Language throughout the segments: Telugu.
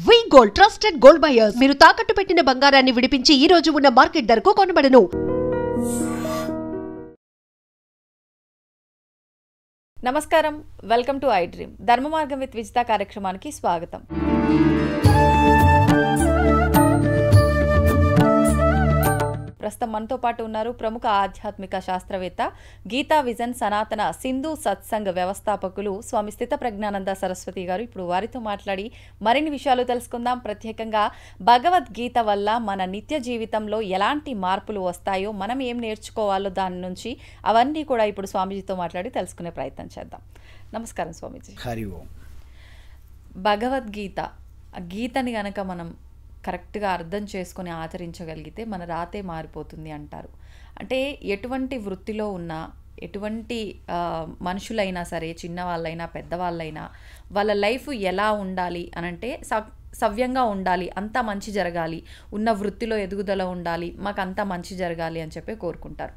వి గోల్డ్ ట్రస్టెడ్ గోల్డ్ బయర్స్ మీరు తాకట్టు పెట్టిన బంగారాన్ని విడిపించి ఈ రోజు ఉన్న మార్కెట్ ధరకు కొనబడను. నమస్కారం, వెల్కమ్ టు ఐ డ్రీమ్. ధర్మ మార్గం విత్ విజిత కార్యక్రమానికి స్వాగతం. ప్రస్తుతం మనతో పాటు ఉన్నారు ప్రముఖ ఆధ్యాత్మిక శాస్త్రవేత్త, గీతా విజన్ సనాతన సింధు సత్సంగ్ వ్యవస్థాపకులు స్వామి స్థిత ప్రజ్ఞానంద సరస్వతి గారు. ఇప్పుడు వారితో మాట్లాడి మరిన్ని విషయాలు తెలుసుకుందాం. ప్రత్యేకంగా భగవద్గీత వల్ల మన నిత్య జీవితంలో ఎలాంటి మార్పులు వస్తాయో, మనం ఏం నేర్చుకోవాలో దాని నుంచి అవన్నీ కూడా ఇప్పుడు స్వామీజీతో మాట్లాడి తెలుసుకునే ప్రయత్నం చేద్దాం. నమస్కారం స్వామీజీ. హరి ఓం. భగవద్గీత, గీతని గనక మనం కరెక్ట్గా అర్థం చేసుకొని ఆచరించగలిగితే మన రాతే మారిపోతుంది అంటారు. అంటే ఎటువంటి వృత్తిలో ఉన్నా, ఎటువంటి మనుషులైనా సరే, చిన్నవాళ్ళైనా పెద్దవాళ్ళైనా, వాళ్ళ లైఫ్ ఎలా ఉండాలి అనంటే సవ్యంగా ఉండాలి, అంతా మంచి జరగాలి, ఉన్న వృత్తిలో ఎదుగుదల ఉండాలి, మాకు అంతా మంచి జరగాలి అని చెప్పి కోరుకుంటారు.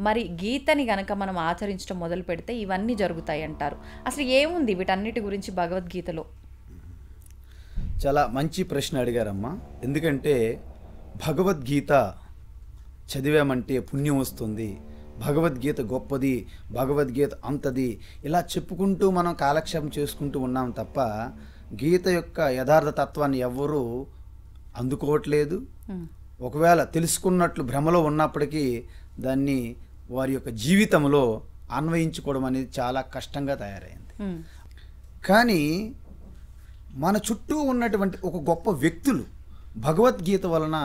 మరి గీతని గనక మనం ఆచరించడం మొదలు పెడితే ఇవన్నీ జరుగుతాయి అంటారు. అసలు ఏముంది వీటన్నిటి గురించి భగవద్గీతలో? చాలా మంచి ప్రశ్న అడిగారమ్మా. ఎందుకంటే భగవద్గీత చదివామంటే పుణ్యం వస్తుంది, భగవద్గీత గొప్పది, భగవద్గీత అంతది, ఇలా చెప్పుకుంటూ మనం కాలక్షేపం చేసుకుంటూ ఉన్నాం తప్ప గీత యొక్క యథార్థ తత్వాన్ని ఎవ్వరూ అందుకోవట్లేదు. ఒకవేళ తెలుసుకున్నట్లు భ్రమలో ఉన్నప్పటికీ దాన్ని వారి యొక్క జీవితంలో అన్వయించుకోవడం అనేది చాలా కష్టంగా తయారైంది. కానీ మన చుట్టూ ఉన్నటువంటి ఒక గొప్ప వ్యక్తులు భగవద్గీత వలన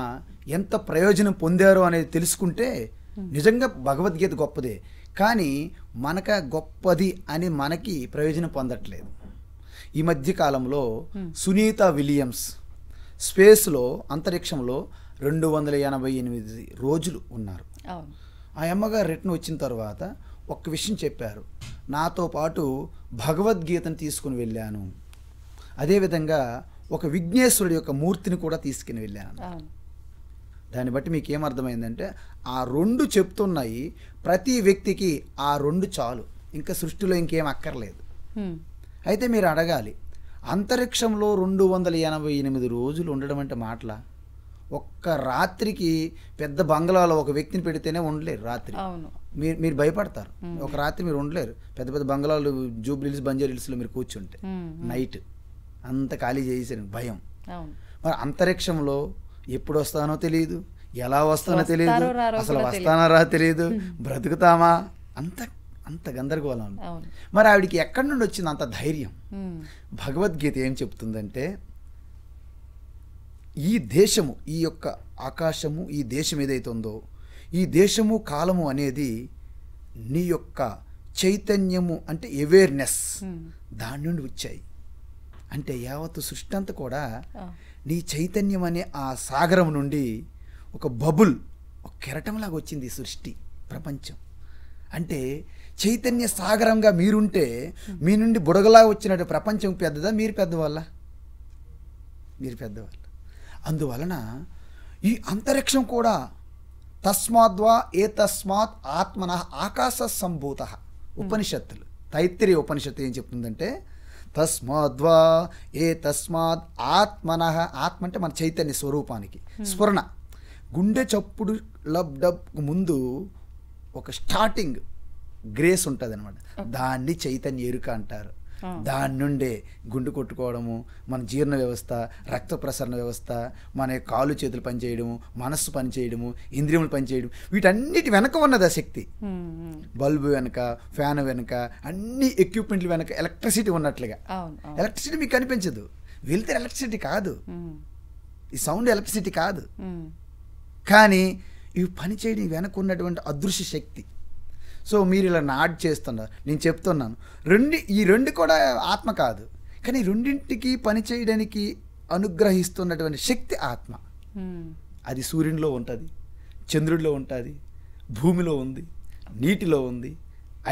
ఎంత ప్రయోజనం పొందారో అనేది తెలుసుకుంటే నిజంగా భగవద్గీత గొప్పదే, కానీ మనక గొప్పది అని మనకి ప్రయోజనం పొందట్లేదు. ఈ మధ్య కాలంలో సునీత విలియమ్స్ స్పేస్లో, అంతరిక్షంలో 288 రోజులు ఉన్నారు. ఆ అమ్మగారు రిటర్న్ వచ్చిన తర్వాత ఒక్క విషయం చెప్పారు, నాతో పాటు భగవద్గీతను తీసుకుని వెళ్ళాను, అదేవిధంగా ఒక విఘ్నేశ్వరుడి యొక్క మూర్తిని కూడా తీసుకుని వెళ్ళాను. దాన్ని బట్టి మీకు ఏమర్థమైందంటే ఆ రెండు చెప్తున్నాయి, ప్రతి వ్యక్తికి ఆ రెండు చాలు, ఇంకా సృష్టిలో ఇంకేం అక్కర్లేదు. అయితే మీరు అడగాలి, అంతరిక్షంలో 288 రోజులు ఉండడం అంటే మాటలా? ఒక్క రాత్రికి పెద్ద బంగ్లాలో ఒక వ్యక్తిని పెడితేనే ఉండలేరు రాత్రి. మీరు భయపడతారు, ఒక రాత్రి మీరు ఉండలేరు. పెద్ద పెద్ద బంగ్లాలు జూబ్లీహిల్స్, బంజారా హిల్స్లో మీరు కూర్చుంటే నైట్ అంత ఖాళీ చేసేసారు, భయం. మరి అంతరిక్షంలో ఎప్పుడు వస్తానో తెలియదు, ఎలా వస్తానో తెలియదు, అసలు వస్తానో రా తెలియదు, బ్రతుకుతామా, అంత అంత గందరగోళం. మరి ఆవిడికి ఎక్కడి నుండి వచ్చింది అంత ధైర్యం? భగవద్గీత ఏం చెప్తుందంటే, ఈ దేశము, ఈ యొక్క ఆకాశము, ఈ దేశం ఏదైతే ఉందో, ఈ దేశము కాలము అనేది నీ యొక్క చైతన్యము అంటే అవేర్నెస్, దాని నుండి వచ్చాయి. అంటే యావత్తు సృష్టి అంతా కూడా నీ చైతన్యం అనే ఆ సాగరం నుండి ఒక బబుల్, ఒక కెరటంలాగా వచ్చింది ఈ సృష్టి, ప్రపంచం. అంటే చైతన్య సాగరంగా మీరుంటే మీ నుండి బుడగలా వచ్చినట్టు ప్రపంచం పెద్దదా, మీరు పెద్దవాళ్ళ? మీరు పెద్దవాళ్ళు. అందువలన ఈ అంతరిక్షం కూడా తస్మాద్వా ఏ తస్మాత్ ఆత్మన ఆకాశ సంభూత. ఉపనిషత్తులు, తైత్తిరీయ ఉపనిషత్తు ఏం చెప్తుందంటే, తస్మాద్వా ఏ తస్మాత్ ఆత్మన, ఆత్మ అంటే మన చైతన్య స్వరూపానికి స్ఫురణ. గుండె చప్పుడు లబ్ డబ్ ముందు ఒక స్టార్టింగ్ గ్రేస్ ఉంటుంది అనమాట, దాన్ని చైతన్య ఎరుక అంటారు. దాని నుండే గుండె కొట్టుకోవడము, మన జీర్ణ వ్యవస్థ, రక్త ప్రసరణ వ్యవస్థ, మన కాళ్ళు చేతులు పనిచేయడము, మనస్సు పనిచేయడము, ఇంద్రియములు పనిచేయడం, వీటన్నిటి వెనక ఉన్నది ఆ శక్తి. బల్బు వెనక, ఫ్యాన్ వెనక, అన్ని ఎక్విప్మెంట్లు వెనక ఎలక్ట్రిసిటీ ఉన్నట్లుగా. ఎలక్ట్రిసిటీ మీకు కనిపించదు, వెళ్తే ఎలక్ట్రిసిటీ కాదు, ఈ సౌండ్ ఎలక్ట్రిసిటీ కాదు, కానీ ఇవి పనిచేయడం వెనక ఉన్నటువంటి అదృశ్య శక్తి. సో మీరు ఇలా నాడ్ చేస్తున్నారు, నేను చెప్తున్నాను, ఈ రెండు కూడా ఆత్మ కాదు, కానీ రెండింటికి పని చేయడానికి అనుగ్రహిస్తున్నటువంటి శక్తి ఆత్మ. అది సూర్యునిలో ఉంటుంది, చంద్రుడిలో ఉంటుంది, భూమిలో ఉంది, నీటిలో ఉంది,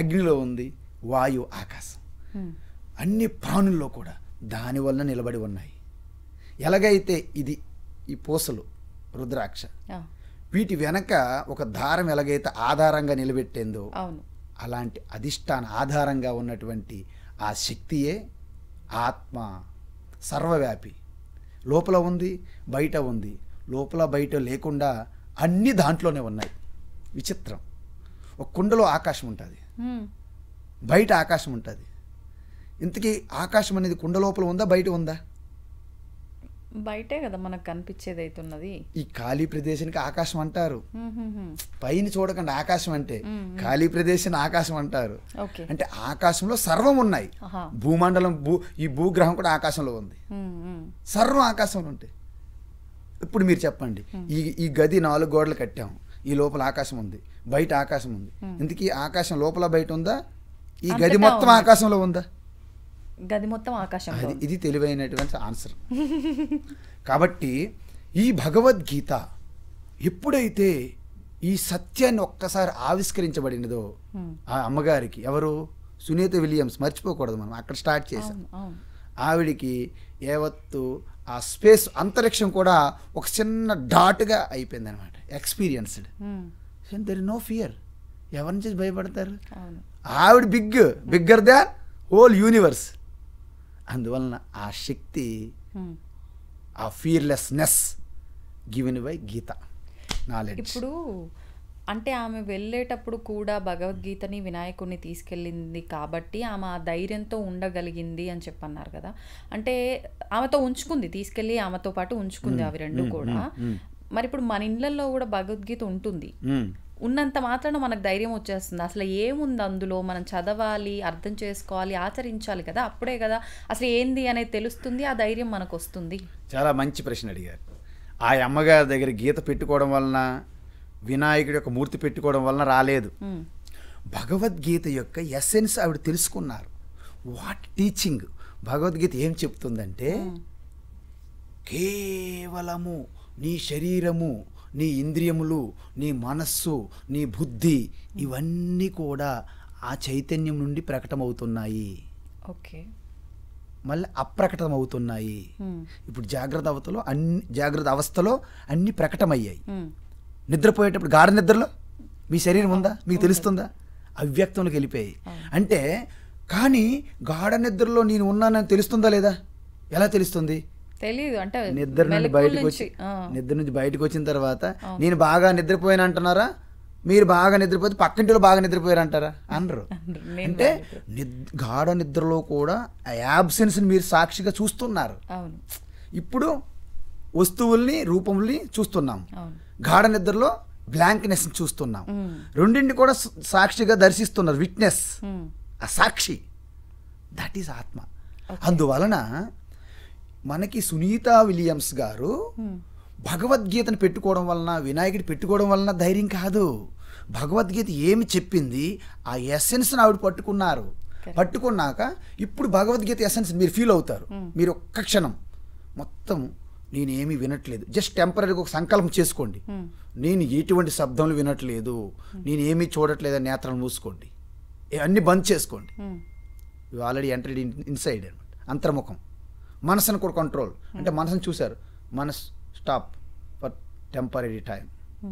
అగ్నిలో ఉంది, వాయు, ఆకాశం, అన్ని ప్రాణుల్లో కూడా దానివల్ల నిలబడి ఉన్నాయి. ఎలాగైతే ఇది ఈ పూసలు, రుద్రాక్ష, వీటి వెనక ఒక దారం ఎలాగైతే ఆధారంగా నిలబెట్టేందో, అలాంటి అధిష్టాన ఆధారంగా ఉన్నటువంటి ఆ శక్తియే ఆత్మ, సర్వవ్యాపి. లోపల ఉంది, బయట ఉంది. లోపల బయట లేకుండా అన్నీ దాంట్లోనే ఉన్నాయి. విచిత్రం. ఒక కుండలో ఆకాశం ఉంటుంది, బయట ఆకాశం ఉంటుంది. ఇంతకీ ఆకాశం అనేది కుండ లోపల ఉందా, బయట ఉందా? బయటే కదా మనకు కనిపించేది అవుతున్నది. ఈ ఖాళీ ప్రదేశానికి ఆకాశం అంటారు. పైన చూడకండి ఆకాశం అంటే, ఖాళీ ప్రదేశాన్ని ఆకాశం అంటారు. అంటే ఆకాశంలో సర్వం ఉన్నాయి. భూమండలం, ఈ భూగ్రహం కూడా ఆకాశంలో ఉంది. సర్వం ఆకాశంలో ఉంటాయి. ఇప్పుడు మీరు చెప్పండి, ఈ గది 4 గోడలు కట్టాం, ఈ లోపల ఆకాశం ఉంది, బయట ఆకాశం ఉంది. ఇందుకీ ఆకాశం లోపల బయట ఉందా, ఈ గది మొత్తం ఆకాశంలో ఉందా? గది మొత్తం ఆకాశం. ఇది తెలివైనటువంటి ఆన్సర్. కాబట్టి ఈ భగవద్గీత ఎప్పుడైతే ఈ సత్యాన్ని ఒక్కసారి ఆవిష్కరించబడినదో, ఆ అమ్మగారికి, ఎవరు, సునీత విలియమ్స్, మర్చిపోకూడదు మనం, అక్కడ స్టార్ట్ చేశాం. ఆవిడికి యావత్తు ఆ స్పేస్, అంతరిక్షం కూడా ఒక చిన్న డాట్గా అయిపోయింది అనమాట. Experienced. There is no fear. ఎవరి నుంచి భయపడతారు? ఆవిడ బిగ్గర్ దాన్ హోల్ యూనివర్స్. అందువలన ఆ శక్తి, ఆ fearlessness given by Gita knowledge. ఇప్పుడు అంటే ఆమె వెళ్ళేటప్పుడు కూడా భగవద్గీతని వినాయకుడిని తీసుకెళ్ళింది కాబట్టి ఆమె ఆ ధైర్యంతో ఉండగలిగింది అని చెప్పన్నారు కదా. అంటే ఆమెతో ఉంచుకుంది, తీసుకెళ్ళి ఆమెతో పాటు ఉంచుకుంది అవి రెండు కూడా. మరి ఇప్పుడు మన ఇళ్ళల్లో కూడా భగవద్గీత ఉంటుంది, ఉన్నంత మాత్రాన మనకు ధైర్యం వచ్చేస్తుంది. అసలు ఏముంది అందులో, మనం చదవాలి, అర్థం చేసుకోవాలి, ఆచరించాలి కదా, అప్పుడే కదా అసలు ఏంది అనేది తెలుస్తుంది, ఆ ధైర్యం మనకు వస్తుంది. చాలా మంచి ప్రశ్న అడిగారు. ఆ అమ్మగారి దగ్గర గీత పెట్టుకోవడం వలన, వినాయకుడి యొక్క మూర్తి పెట్టుకోవడం వలన రాలేదు. భగవద్గీత యొక్క ఎసెన్స్ ఆవిడ తెలుసుకున్నారు. వాట్ టీచింగ్, భగవద్గీత ఏం చెప్తుందంటే, కేవలము నీ శరీరము, నీ ఇంద్రియములు, నీ మనస్సు, నీ బుద్ధి, ఇవన్నీ కూడా ఆ చైతన్యం నుండి ప్రకటమవుతున్నాయి. ఓకే, మళ్ళీ అప్రకటమవుతున్నాయి. ఇప్పుడు జాగ్రత్త అవస్థలో అన్నీ ప్రకటమయ్యాయి. నిద్రపోయేటప్పుడు గాఢ నిద్రలో మీ శరీరం ఉందా, మీకు తెలుస్తుందా? అవ్యక్తంలోకి వెళ్ళిపోయాయి. అంటే కానీ గాఢ నిద్రలో నేను ఉన్నానని తెలుస్తుందా లేదా? ఎలా తెలుస్తుంది? తెలియదు. అంటే నిద్ర నుంచి బయటకు వచ్చిన తర్వాత నేను బాగా నిద్రపోయాను అంటున్నారా? మీరు బాగా నిద్రపోతే పక్కింటిలో బాగా నిద్రపోయారు అంటారా? అనరు. అంటే గాఢ నిద్రలో కూడా యాబ్సెన్స్ని మీరు సాక్షిగా చూస్తున్నారు. ఇప్పుడు వస్తువుల్ని, రూపంని చూస్తున్నాం. గాఢ నిద్రలో బ్లాంక్నెస్ చూస్తున్నాం. రెండింటి కూడా సాక్షిగా దర్శిస్తున్నారు. విట్నెస్, ఆ సాక్షి, దట్ ఈస్ ఆత్మ. అందువలన మనకి సునీత విలియమ్స్ గారు భగవద్గీతను పెట్టుకోవడం వలన, వినాయకుడి పెట్టుకోవడం వలన ధైర్యం కాదు. భగవద్గీత ఏమి చెప్పింది, ఆ ఎసెన్స్ని ఆవిడ పట్టుకున్నారు. పట్టుకున్నాక ఇప్పుడు భగవద్గీత ఎసెన్స్ మీరు ఫీల్ అవుతారు. మీరు ఒక్క క్షణం మొత్తం నేనేమి వినట్లేదు, జస్ట్ టెంపరీగా ఒక సంకల్పం చేసుకోండి, నేను ఎటువంటి శబ్దములు వినట్లేదు, నేనేమీ చూడట్లేదని నేత్రాలు మూసుకోండి, అన్నీ బంద్ చేసుకోండి. యు ఆల్రెడీ ఎంటర్డ్ ఇన్సైడ్ అనమాట. అంతర్ముఖం. మనసును కూడా కంట్రోల్. అంటే మనసును చూశారు, మనసు స్టాప్ ఫర్ టెంపరీ టైం,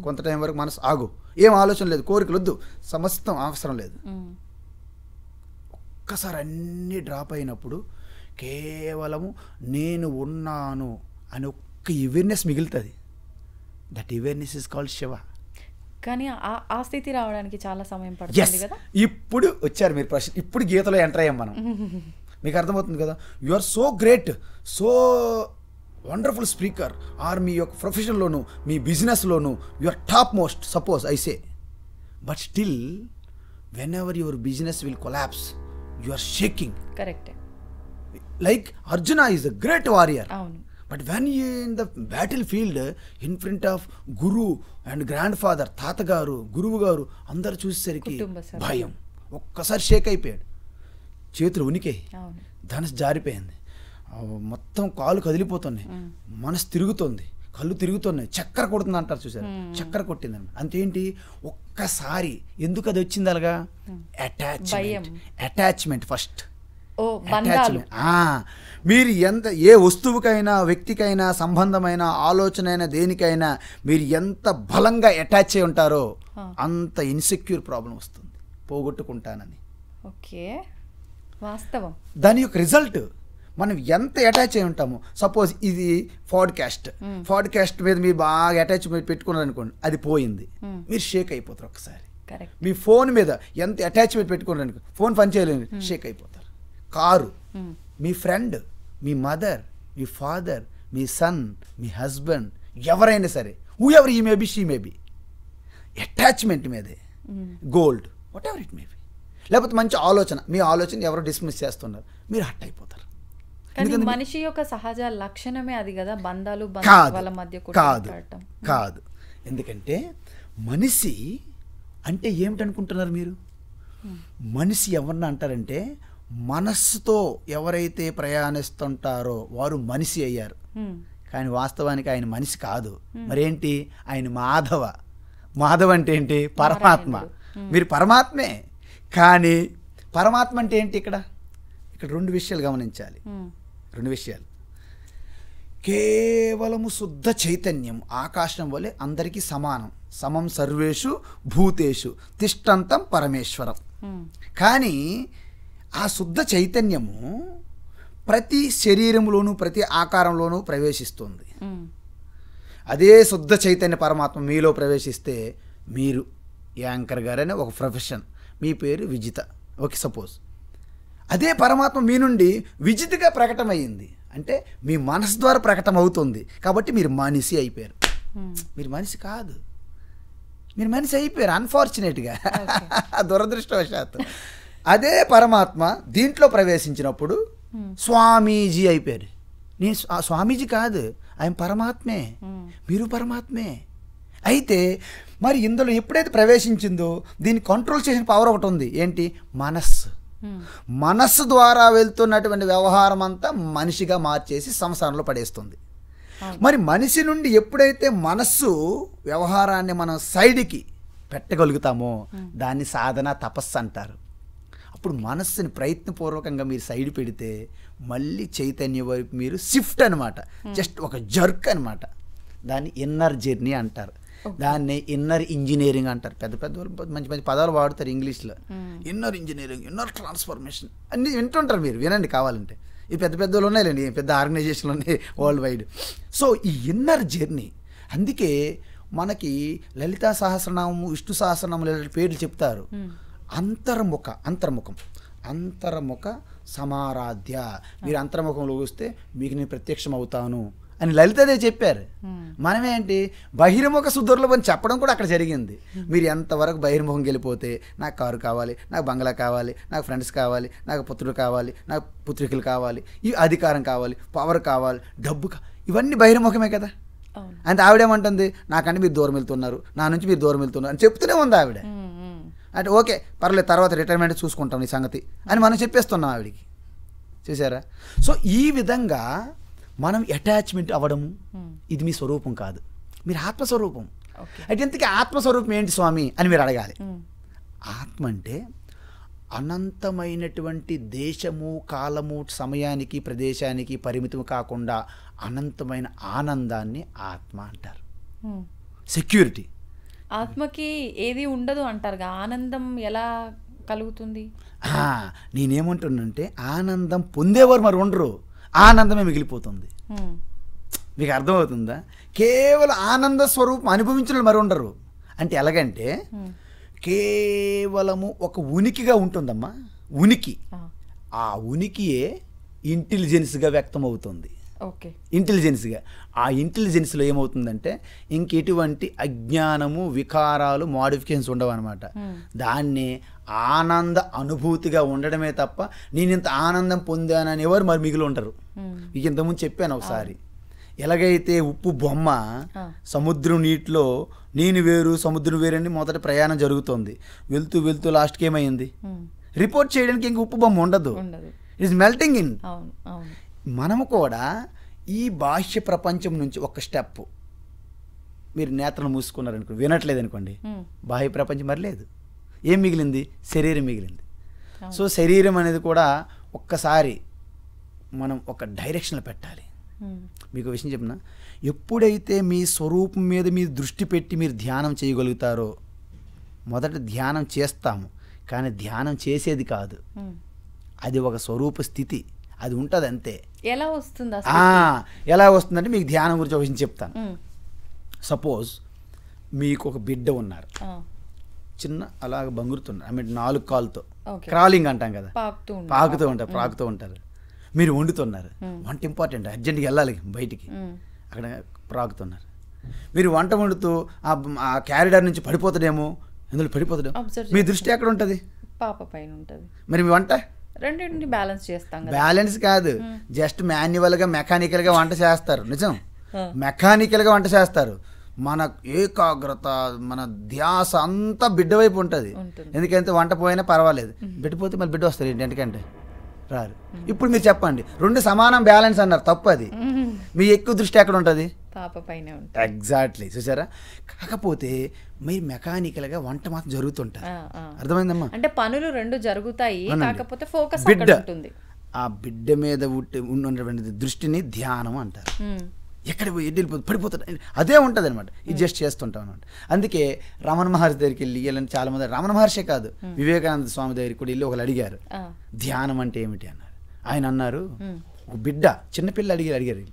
కొంత టైం వరకు మనసు ఆగు, ఏం ఆలోచన లేదు, కోరికలు వద్దు, సమస్తం అవసరం లేదు. ఒక్కసారి అన్నీ డ్రాప్ అయినప్పుడు కేవలము నేను ఉన్నాను అని ఒక్క అవేర్నెస్ మిగులుతుంది. That awareness is called Shiva. కానీ ఆ స్థితి రావడానికి చాలా సమయం పడుతుంది కదా. ఇప్పుడు వచ్చారు మీరు ప్రశ్న, ఇప్పుడు గీతలో ఎంటర్ అయ్యాం మనం. మీకు అర్థమవుతుంది కదా. You are so great, so wonderful speaker, are మీ యొక్క ప్రొఫెషన్లోను, మీ బిజినెస్లోను you are top most, suppose I say. But still when ever your business will collapse, you are shaking. Correct. Like Arjuna is a great warrior. అవును. But when you in the battle field in front of guru and grand father, తాతగారు, గురువు గారు అందరు చూసేసరికి భయం, ఒక్కసారి షేక్ అయిపోయాడు, చేతులు ఉనికాయి, ధనుసు జారిపోయింది, మొత్తం కాలు కదిలిపోతున్నాయి, మనసు తిరుగుతుంది, కళ్ళు తిరుగుతున్నాయి, చక్కెర కొడుతుంది అంటారు చూసారు, చక్కెర కొట్టిందని. అంతేంటి, ఒక్కసారి ఎందుకు అది వచ్చింది అలాగా? Attachment first. మీరు ఏ వస్తువుకైనా, వ్యక్తికైనా, సంబంధమైన, ఆలోచన దేనికైనా మీరు ఎంత బలంగా అటాచ్ అయి ఉంటారో అంత ఇన్సెక్యూర్ ప్రాబ్లం వస్తుంది, పోగొట్టుకుంటానని. ఓకే, వాస్తవం. దాని యొక్క రిజల్ట్ మనం ఎంత అటాచ్ అయి ఉంటామో, సపోజ్ ఇది పాడ్కాస్ట్ మీద మీరు బాగా అటాచ్మెంట్ పెట్టుకున్నారు అనుకోండి, అది పోయింది, మీరు షేక్ అయిపోతారు ఒకసారి. మీ ఫోన్ మీద ఎంత అటాచ్మెంట్ పెట్టుకున్నారు అనుకో, ఫోన్ పని చేయలేదు, షేక్ అయిపోతారు. కారు, మీ ఫ్రెండ్, మీ మదర్, మీ ఫాదర్, మీ సన్, మీ హస్బెండ్, ఎవరైనా సరే, హూ ఎవర్ ఈ మేబీ, షీ మేబీ, అటాచ్మెంట్ మీదే. Gold, what ever it maybe. లేకపోతే మంచి ఆలోచన, మీ ఆలోచన ఎవరో డిస్మిస్ చేస్తున్నారు, మీరు హట్ అయిపోతారు. కానీ మనిషి యొక్క సహజ లక్షణమే అది కదా, బంధాలు వాళ్ళ మధ్య కాదు. ఎందుకంటే మనిషి అంటే ఏమిటనుకుంటున్నారు మీరు? మనిషి ఎవరిని అంటారంటే, మనస్సుతో ఎవరైతే ప్రయాణిస్తుంటారో వారు మనిషి అయ్యారు. కానీ వాస్తవానికి ఆయన మనిషి కాదు. మరేంటి? ఆయన మాధవ అంటే ఏంటి? పరమాత్మ. మీరు పరమాత్మే. కానీ పరమాత్మ అంటే ఏంటి? ఇక్కడ రెండు విషయాలు గమనించాలి. రెండు విషయాలు. కేవలము శుద్ధ చైతన్యం, ఆకాశం వలె అందరికీ సమానం. సమం సర్వేషు భూతేషు తిష్టంతం పరమేశ్వరం. కానీ ఆ శుద్ధ చైతన్యము ప్రతి శరీరంలోనూ ప్రతి ఆకారంలోనూ ప్రవేశిస్తుంది. అదే శుద్ధ చైతన్య పరమాత్మ మీలో ప్రవేశిస్తే, మీరు యాంకర్ గారనే ఒక ప్రొఫెషన్, మీ పేరు విజిత, ఓకే సపోజ్. అదే పరమాత్మ మీ నుండి విజితగా ప్రకటమయ్యింది అంటే మీ మనసు ద్వారా ప్రకటన అవుతుంది. కాబట్టి మీరు మనిషి అయిపోయారు. మీరు మనిషి కాదు, మీరు మనిషి అయిపోయారు అన్ఫార్చునేట్గా, దురదృష్టవశాత్తు. అదే పరమాత్మ దీంట్లో ప్రవేశించినప్పుడు స్వామీజీ అయిపోయారు. నేను స్వామీజీ కాదు, ఆయన పరమాత్మే, మీరు పరమాత్మే. అయితే మరి ఇందులో ఎప్పుడైతే ప్రవేశించిందో దీన్ని కంట్రోల్ చేసిన పవర్ ఒకటి ఉంది. ఏంటి? మనస్సు ద్వారా వెళ్తున్నటువంటి వ్యవహారం అంతా మనిషిగా మార్చేసి సంసారంలో పడేస్తుంది. మరి మనిషి నుండి ఎప్పుడైతే మనస్సు వ్యవహారాన్ని మనం సైడ్కి పెట్టగలుగుతామో దాన్ని సాధన, తపస్సు అంటారు. అప్పుడు మనస్సుని ప్రయత్నపూర్వకంగా మీరు సైడ్ పెడితే మళ్ళీ చైతన్య వైపు మీరు షిఫ్ట్ అనమాట, జస్ట్ ఒక జర్క్ అనమాట. దాన్ని ఇన్నర్ జర్నీ అంటారు, దాన్ని ఇన్నర్ ఇంజనీరింగ్ అంటారు. పెద్ద పెద్ద మంచి మంచి పదాలు వాడుతారు ఇంగ్లీష్లో. ఇన్నర్ ఇంజనీరింగ్, ఇన్నర్ ట్రాన్స్ఫర్మేషన్ అన్నీ వింటుంటారు. మీరు వినండి కావాలంటే. ఈ పెద్ద పెద్దలు ఉన్నాయిలేండి, పెద్ద ఆర్గనైజేషన్లు ఉన్నాయి వరల్డ్ వైడ్. సో ఈ ఇన్నర్ జర్నీ, అందుకే మనకి లలితా సహస్రనామము, విష్ణు సహస్రనామం పేర్లు చెప్తారు. అంతర్ముఖం సమారాధ్య. మీరు అంతర్ముఖంలో వస్తే మీకు నేను ప్రత్యక్షం అవుతాను అని లలితదే చెప్పారు. మనమేంటి బహిర్ముఖ సుదుర్లభం అని చెప్పడం కూడా అక్కడ జరిగింది. మీరు ఎంతవరకు బహిర్ముఖం వెళ్ళిపోతే నాకు కారు కావాలి, నాకు బంగ్లా కావాలి, నాకు ఫ్రెండ్స్ కావాలి, నాకు పుత్రుడు కావాలి, నాకు పుత్రికలు కావాలి, ఈ అధికారం కావాలి, పవర్ కావాలి, డబ్బు ఇవన్నీ బహిర్ముఖమే కదా. అంటే ఆవిడేమంటుంది? నాకంటే మీరు దూరం వెళ్తున్నారు, నా నుంచి మీరు దూరం వెళ్తున్నారు అని చెప్తూనే ఉంది ఆవిడ. అంటే ఓకే పర్లేదు, తర్వాత రిటైర్మెంట్ చూసుకుంటాం ఈ సంగతి అని మనం చెప్పేస్తున్నాం ఆవిడికి. చూసారా? సో ఈ విధంగా మనం అటాచ్మెంట్ అవ్వడము, ఇది మీ స్వరూపం కాదు, మీరు ఆత్మస్వరూపం. అయితే ఇంతకీ ఆత్మస్వరూపం ఏంటి స్వామి అని మీరు అడగాలి. ఆత్మ అంటే అనంతమైనటువంటి దేశము, కాలము, సమయానికి, ప్రదేశానికి పరిమితం కాకుండా అనంతమైన ఆనందాన్ని ఆత్మ అంటారు. సెక్యూరిటీ. ఆత్మకి ఏది ఉండదు అంటారుగా, ఆనందం ఎలా కలుగుతుంది? నేనేమంటున్నానంటే ఆనందం పొందేవారు మరి ఉండరు, ఆనందమే మిగిలిపోతుంది. మీకు అర్థమవుతుందా? కేవలం ఆనంద స్వరూపం అనుభవించిన మరి ఉండరు. అంటే ఎలాగంటే కేవలము ఒక ఉనికిగా ఉంటుందమ్మా, ఉనికి. ఆ ఉనికియే ఇంటెలిజెన్స్గా వ్యక్తం అవుతుంది. ఇంటెలిజెన్స్గా. ఆ ఇంటెలిజెన్స్లో ఏమవుతుందంటే ఇంకెటువంటి అజ్ఞానము, వికారాలు, మోడిఫికేషన్స్ ఉండవు అనమాట. దాన్ని ఆనంద అనుభూతిగా ఉండడమే తప్ప నేను ఇంత ఆనందం పొందానని ఎవరు మరి మిగిలి ఉండరు. మీకు ఇంతకుముందు చెప్పాను ఒకసారి. ఎలాగైతే ఉప్పు బొమ్మ సముద్రం నీటిలో నేను వేరు సముద్రం వేరని మొదట ప్రయాణం జరుగుతుంది, వెళ్తూ వెళ్తూ లాస్ట్కి ఏమైంది? రిపోర్ట్ చేయడానికి ఇంక ఉప్పు బొమ్మ ఉండదు, ఇట్ ఈస్ మెల్టింగ్ ఇన్. మనము కూడా ఈ బాహ్య ప్రపంచం నుంచి ఒక స్టెప్, మీరు నేత్రలు మూసుకున్నారనుకోండి, వినట్లేదు అనుకోండి, బాహ్య ప్రపంచం మరి లేదు. ఏం మిగిలింది? శరీరం మిగిలింది. సో శరీరం అనేది కూడా ఒక్కసారి మనం ఒక డైరెక్షన్లో పెట్టాలి. మీకు విషయం చెప్పిన, ఎప్పుడైతే మీ స్వరూపం మీద మీరు దృష్టి పెట్టి మీరు ధ్యానం చేయగలుగుతారో, మొదట ధ్యానం చేస్తాము కానీ ధ్యానం చేసేది కాదు, అది ఒక స్వరూప స్థితి. అది ఉంటుంది అంతే. ఎలా వస్తుంది ఎలా వస్తుందంటే మీకు ధ్యానం గురించి ఒక విషయం చెప్తాను. సపోజ్ మీకు ఒక బిడ్డ ఉన్నారు, చిన్న అలాగ బంగురుతున్నారు, ఐ మీన్ 4 కాళ్ళతో క్రాలింగ్ అంటాం కదా, పాకుతూ ఉంటారు. మీరు వండుతున్నారు, వంట ఇంపార్టెంట్, అర్జెంట్గా వెళ్ళాలి బయటికి, అక్కడ ప్రాకుతున్నారు. మీరు వంట వండుతూ ఆ క్యారిడార్ నుంచి పడిపోతాడేమో, అందులో పడిపోతాడేమో, మీ దృష్టి ఎక్కడ ఉంటుంది? పాప పైన ఉంటుంది. మరి మీ వంట రెండింటిని బ్యాలెన్స్ చేస్తాం. బ్యాలెన్స్ కాదు, జస్ట్ మాన్యువల్గా మెకానికల్గా వంట చేస్తారు. నిజం, మెకానికల్గా వంట చేస్తారు. మన ఏకాగ్రత, మన ధ్యాస అంతా బిడ్డ వైపు ఉంటుంది. ఎందుకంటే వంట పోయినా పర్వాలేదు, బిడ్డపోతే మళ్ళీ బిడ్డ వస్తారు ఏంటి, ఎందుకంటే రారు. ఇప్పుడు మీరు చెప్పండి, 2 సమానం బ్యాలెన్స్ అన్నారు, తప్పు అది. మీ ఎక్కువ దృష్టి ఎక్కడ ఉంటుంది? పాప పైన. ఎగ్జాక్ట్లీ, చూసారా. కాకపోతే మీరు మెకానికల్గా వంట మాత్రం జరుగుతుంటారు. అర్థమైందమ్మా? అంటే పనులు 2 జరుగుతాయి, కాకపోతే ఫోకస్ బిడ్డ, ఉంటుంది. ఆ బిడ్డ మీద ఉన్నటువంటి దృష్టిని ధ్యానం అంటారు. ఎక్కడ వెళ్ళిపోతుంది, పడిపోతుంది, అదే ఉంటుంది అనమాట. ఇది జస్ట్ చేస్తుంటాం అనమాట. అందుకే రమణ మహర్షి దగ్గరికి వెళ్ళి చాలామంది, రమణ మహర్షే కాదు, వివేకానంద స్వామి దగ్గరికి కూడా వెళ్ళి ఒకళ్ళు అడిగారు ధ్యానం అంటే ఏమిటి అన్నారు. ఆయన అన్నారు, ఒక బిడ్డ చిన్నపిల్ల అడిగారు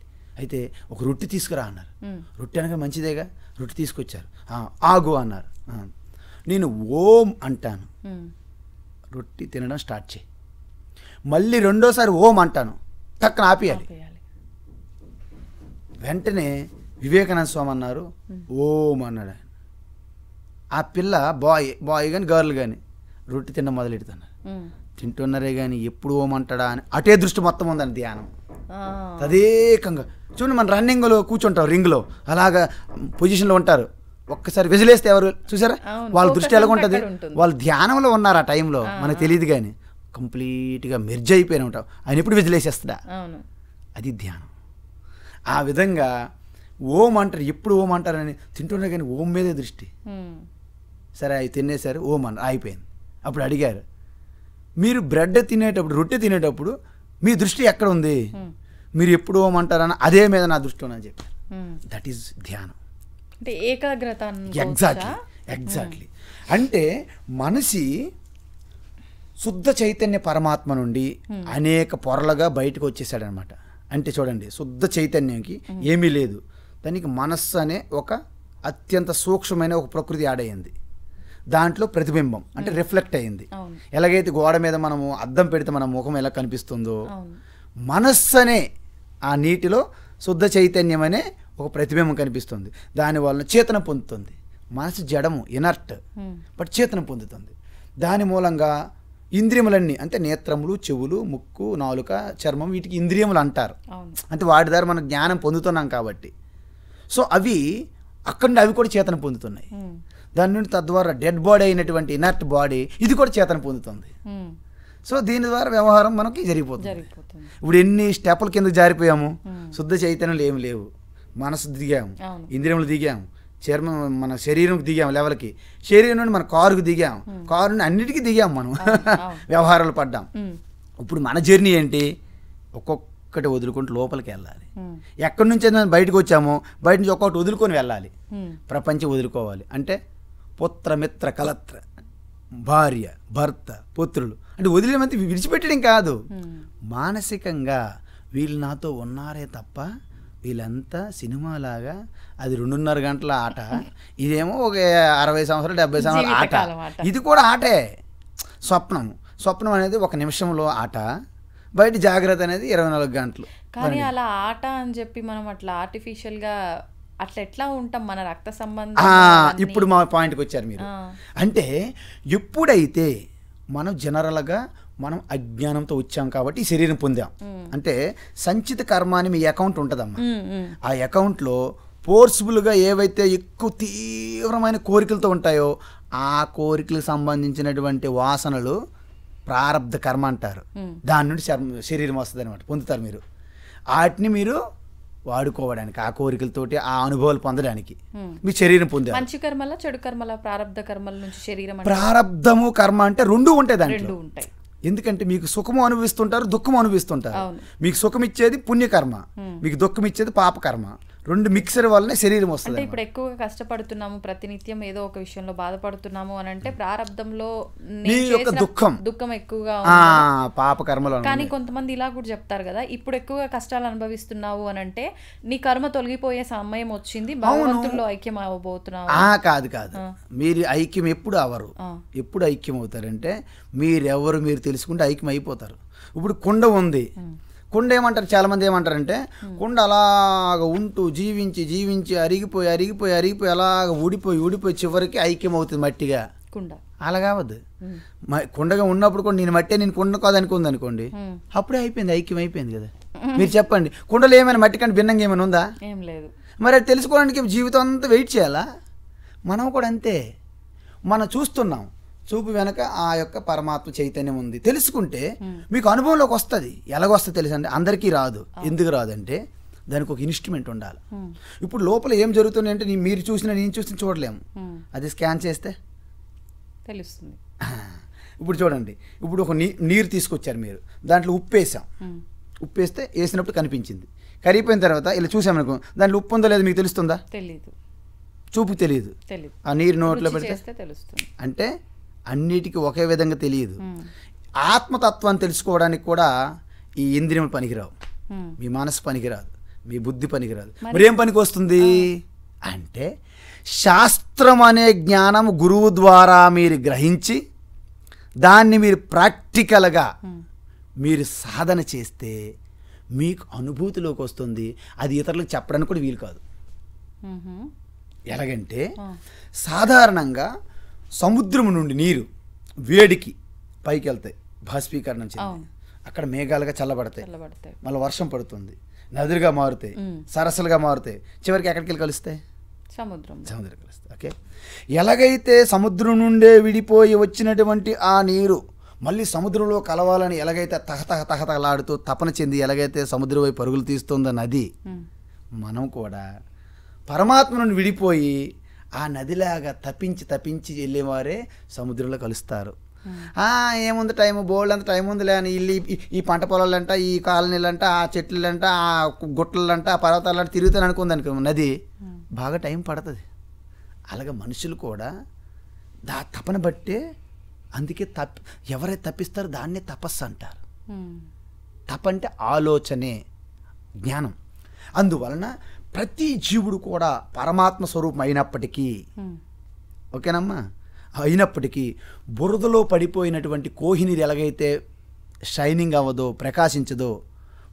అయితే ఒక రొట్టె తీసుకురా అన్నారు. రొట్టె అనగా మంచిదేగా, రొట్టె తీసుకొచ్చారు. ఆగు అన్నారు. నేను ఓం అంటాను, రొట్టె తినడం స్టార్ట్ చేయి. మళ్ళీ రెండోసారి ఓం అంటాను, టక్కన ఆపేయాలి. వెంటనే వివేకానంద స్వామి అన్నారు, ఓం అన్నాడు ఆయన. ఆ పిల్ల బాయ్ కానీ గర్ల్ కానీ రొట్టె తినడం మొదలెడుతున్నారు. తింటున్నారే కానీ ఎప్పుడు ఓం అంటాడా అని అటే దృష్టి మొత్తం ఉందని ధ్యానం. తదేకంగా చూడండి, మన రన్నింగ్లో కూర్చుంటారు, రింగ్లో అలాగా పొజిషన్లో ఉంటారు. ఒక్కసారి విజిలేస్తే ఎవరు చూసారా, వాళ్ళ దృష్టి ఎలా ఉంటుంది, వాళ్ళు ధ్యానంలో ఉన్నారు ఆ టైంలో, మనకు తెలియదు. కానీ కంప్లీట్గా మెర్జ్ అయిపోయిన ఉంటావు. ఆయన ఎప్పుడు విజిలేసేస్తాడా, అది ధ్యానం. ఆ విధంగా ఓం అంటారు, ఎప్పుడు ఓం అంటారని తింటున్నారు కానీ ఓం మీదే దృష్టి. సరే అవి తినేసారు, ఓం అన్నారు, అయిపోయింది. అప్పుడు అడిగారు, మీరు బ్రెడ్ తినేటప్పుడు, రొట్టె తినేటప్పుడు మీ దృష్టి ఎక్కడ ఉంది, మీరు ఎప్పుడు ఓం అంటారని అదే మీద నా దృష్టి ఉందని చెప్పారు. దట్ ఈజ్ ధ్యానం. అంటే ఏకాగ్రత. ఎగ్జాక్ట్లీ. అంటే మనిషి శుద్ధ చైతన్య పరమాత్మ నుండి అనేక పొరలుగా బయటకు వచ్చేసాడనమాట. అంటే చూడండి, శుద్ధ చైతన్యంకి ఏమీ లేదు, దానికి మనస్సు అనే ఒక అత్యంత సూక్ష్మమైన ఒక ప్రకృతి ఆడయింది. దాంట్లో ప్రతిబింబం అంటే రిఫ్లెక్ట్ అయ్యింది. ఎలాగైతే గోడ మీద మనము అద్దం పెడితే మన ముఖం ఎలా కనిపిస్తుందో, మనస్సు అనే ఆ నీటిలో శుద్ధ చైతన్యం అనే ఒక ప్రతిబింబం కనిపిస్తుంది. దానివల్ల చేతన పొందుతుంది. మనసు జడము, ఇనర్ట్, బట్ చేతన పొందుతుంది. దాని మూలంగా ఇంద్రియములన్నీ, అంటే నేత్రములు, చెవులు, ముక్కు, నాలుక, చర్మం, వీటికి ఇంద్రియములు అంటారు. అంటే వాటి ద్వారా మనం జ్ఞానం పొందుతున్నాం కాబట్టి. సో అవి అక్కడి నుండి అవి కూడా చేతన పొందుతున్నాయి. దాని నుండి తద్వారా డెడ్ బాడీ అయినటువంటి ఇనర్ట్ బాడీ ఇది కూడా చేతన పొందుతుంది. సో దీని ద్వారా వ్యవహారం మనకి జరిగిపోతుంది. ఇప్పుడు ఎన్ని స్టెప్పుల కింద జారిపోయాము, శుద్ధ చైతన్యాలు ఏమి లేవు. మనసు దిగాము, ఇంద్రియములు దిగాము, చర్మం మన శరీరం దిగాము లెవెల్కి, శరీరం నుండి మన కారుకు దిగాము, కారు నుండి అన్నిటికీ దిగాము మనం, వ్యవహారాలు పడ్డాం. ఇప్పుడు మన జర్నీ ఏంటి, ఒక్కొక్కటి వదులుకుంటూ లోపలికి వెళ్ళాలి. ఎక్కడి నుంచి బయటకు వచ్చామో బయట నుంచి ఒక్కొక్కటి వదులుకొని వెళ్ళాలి. ప్రపంచం వదులుకోవాలి అంటే పుత్రమిత్ర కలత్ర, భార్య, భర్త, పుత్రులు అంటే వదిలేమంటే విడిచిపెట్టడం కాదు, మానసికంగా వీళ్ళు నాతో ఉన్నారే తప్ప వీళ్ళంతా సినిమాలాగా అది 2.5 గంటల ఆట, ఇదేమో ఒక 60 సంవత్సరాలు 70 సంవత్సరాల ఆట. ఇది కూడా ఆటే. స్వప్నం అనేది 1 నిమిషంలో ఆట, బయట జాగ్రత్త అనేది 24 గంటలు. కానీ అలా ఆట అని చెప్పి మనం అట్లా ఆర్టిఫిషియల్గా అట్లా ఎట్లా ఉంటాం, మన రక్త సంబంధం. ఇప్పుడు మా పాయింట్కి వచ్చారు మీరు. అంటే ఎప్పుడైతే మనం జనరల్గా మనం అజ్ఞానంతో వచ్చాం కాబట్టి ఈ శరీరం పొందాం. అంటే సంచిత కర్మ అని మీ అకౌంట్ ఉంటుందమ్మా. ఆ అకౌంట్లో ఫోర్స్ఫుల్గా ఏవైతే ఎక్కువ తీవ్రమైన కోరికలతో ఉంటాయో ఆ కోరికలకు సంబంధించినటువంటి వాసనలు ప్రారబ్ధ కర్మ అంటారు. దాని నుండి శరీరం వస్తుంది అనమాట, పొందుతారు మీరు. వాటిని మీరు వాడుకోవడానికి, ఆ కోరికలతోటి ఆ అనుభవాలు పొందడానికి మీ శరీరం పొందారు. మంచి కర్మల, చెడు కర్మల, ప్రారబ్ధ కర్మల నుంచి శరీరం. ప్రారబ్ధము కర్మ అంటే 2 ఉంటాయి దాంట్లో. ఎందుకంటే మీకు సుఖము అనుభవిస్తుంటారు, దుఃఖము అనుభవిస్తుంటారు. మీకు సుఖం ఇచ్చేది పుణ్యకర్మ, మీకు దుఃఖం ఇచ్చేది పాపకర్మ. రెండు మిక్సర్ వల్లనే శరీరం అంటే వస్తుంది. ఇప్పుడు ఎక్కువగా కష్టపడుతున్నాము, ప్రతినిత్యం ఏదో ఒక విషయంలో బాధపడుతున్నాము అని అంటే ప్రారంధంలో నీ యొక్క దుఃఖం ఎక్కువగా పాప కర్మలో. కానీ కొంతమంది ఇలా కూడా చెప్తారు కదా, ఇప్పుడు ఎక్కువగా కష్టాలు అనుభవిస్తున్నావు అని అంటే నీ కర్మ తొలగిపోయే సమయం వచ్చింది, భగవంతుల్లో ఐక్యం అవ్వబోతున్నావు. కాదు కాదు, మీరు ఐక్యం ఎప్పుడు అవరు. ఎప్పుడు ఐక్యం అవుతారంటే మీరు తెలుసుకుంటే ఐక్యం అయిపోతారు. ఇప్పుడు కుండ ఉంది, కుండ ఏమంటారు, చాలామంది ఏమంటారంటే కుండ అలాగ ఉంటూ జీవించి అరిగిపోయి అలాగ ఊడిపోయి చివరికి ఐక్యం అవుతుంది మట్టిగా. కుండ అలా కావద్దు. కుండగా ఉన్నప్పుడు కూడా నేను మట్టే, నేను కుండ కాదనుకుంది అనుకోండి, అప్పుడే అయిపోయింది, ఐక్యం అయిపోయింది కదా. మీరు చెప్పండి, కుండలో ఏమైనా మట్టి కంటే భిన్నంగా ఏమైనా ఉందా? ఏం లేదు. మరి అది తెలుసుకోవడానికి జీవితం అంతా వెయిట్ చేయాలా? మనం కూడా అంతే. మనం చూస్తున్నాం, చూపు వెనక ఆ యొక్క పరమాత్మ చైతన్యం ఉంది. తెలుసుకుంటే మీకు అనుభవంలోకి వస్తుంది. ఎలాగొస్తుంది తెలుసు అంటే అందరికీ రాదు. ఎందుకు రాదంటే దానికి ఒక ఇన్స్ట్రుమెంట్ ఉండాలి. ఇప్పుడు లోపల ఏం జరుగుతుంది అంటే మీరు చూసినా నేను చూసిన చూడలేము. అది స్కాన్ చేస్తే తెలుస్తుంది. ఇప్పుడు చూడండి, ఇప్పుడు ఒక నీరు తీసుకొచ్చారు మీరు, దాంట్లో ఉప్పు వేసాం, ఉప్పు వేస్తే వేసినప్పుడు కనిపించింది. కరిగిపోయిన తర్వాత ఇలా చూసామనుకో, దాంట్లో ఉప్పు ఉందో లేదో మీకు తెలుస్తుందా? తెలీదు. చూపు తెలియదు. ఆ నీరు నోట్లో పెడితే తెలుస్తుంది. అంటే అన్నిటికీ ఒకే విధంగా తెలియదు. ఆత్మతత్వాన్ని తెలుసుకోవడానికి కూడా ఈ ఇంద్రియములు పనికిరావు, మీ మనసు పనికిరాదు, మీ బుద్ధి పనికిరాదు. మరి ఏం పనికి వస్తుంది అంటే శాస్త్రం అనే జ్ఞానం గురువు ద్వారా మీరు గ్రహించి దాన్ని మీరు ప్రాక్టికల్గా మీరు సాధన చేస్తే మీకు అనుభూతిలోకి వస్తుంది. అది ఇతరులకు చెప్పడానికి కూడా వీలు కాదు. ఎలాగంటే సాధారణంగా సముద్రం నుండి నీరు వేడికి పైకి వెళ్తాయి, బాష్పీకరణం చెంది అక్కడ మేఘాలుగా చల్లబడతాయి, మళ్ళీ వర్షం పడుతుంది, నదులుగా మారుతాయి, సరస్సులుగా మారుతాయి, చివరికి ఎక్కడికి వెళ్ళి కలుస్తాయి? సముద్రం కలుస్తాయి. ఓకే, ఎలాగైతే సముద్రం నుండే విడిపోయి వచ్చినటువంటి ఆ నీరు మళ్ళీ సముద్రంలో కలవాలని ఎలాగైతే తహతహలాడుతూ తపన చెంది ఎలాగైతే సముద్రం వైపు పరుగులు తీస్తుందో నది, మనం కూడా పరమాత్మ నుండి విడిపోయి ఆ నదిలాగా తప్పించి వెళ్ళేవారే సముద్రంలో కలుస్తారు. ఏముంది టైం, బోల్డ్ అంత టైం ఉందిలే అని ఇల్లు ఈ పంట పొలాలంట, ఈ కాలనీలంట, ఆ చెట్లంట, ఆ గుట్టలంట, ఆ పర్వతాలంట తిరుగుతాను అనుకుంది అనుకో, నది బాగా టైం పడుతుంది. అలాగే మనుషులు కూడా తపన బట్టే, అందుకే ఎవరైతే తప్పిస్తారో దాన్నే తపస్సు అంటారు. తప అంటే ఆలోచనే, జ్ఞానం. అందువలన ప్రతి జీవుడు కూడా పరమాత్మ స్వరూపం అయినప్పటికీ, ఓకేనమ్మా, అయినప్పటికీ బురదలో పడిపోయినటువంటి కోహినీరు ఎలాగైతే షైనింగ్ అవ్వదో, ప్రకాశించదో,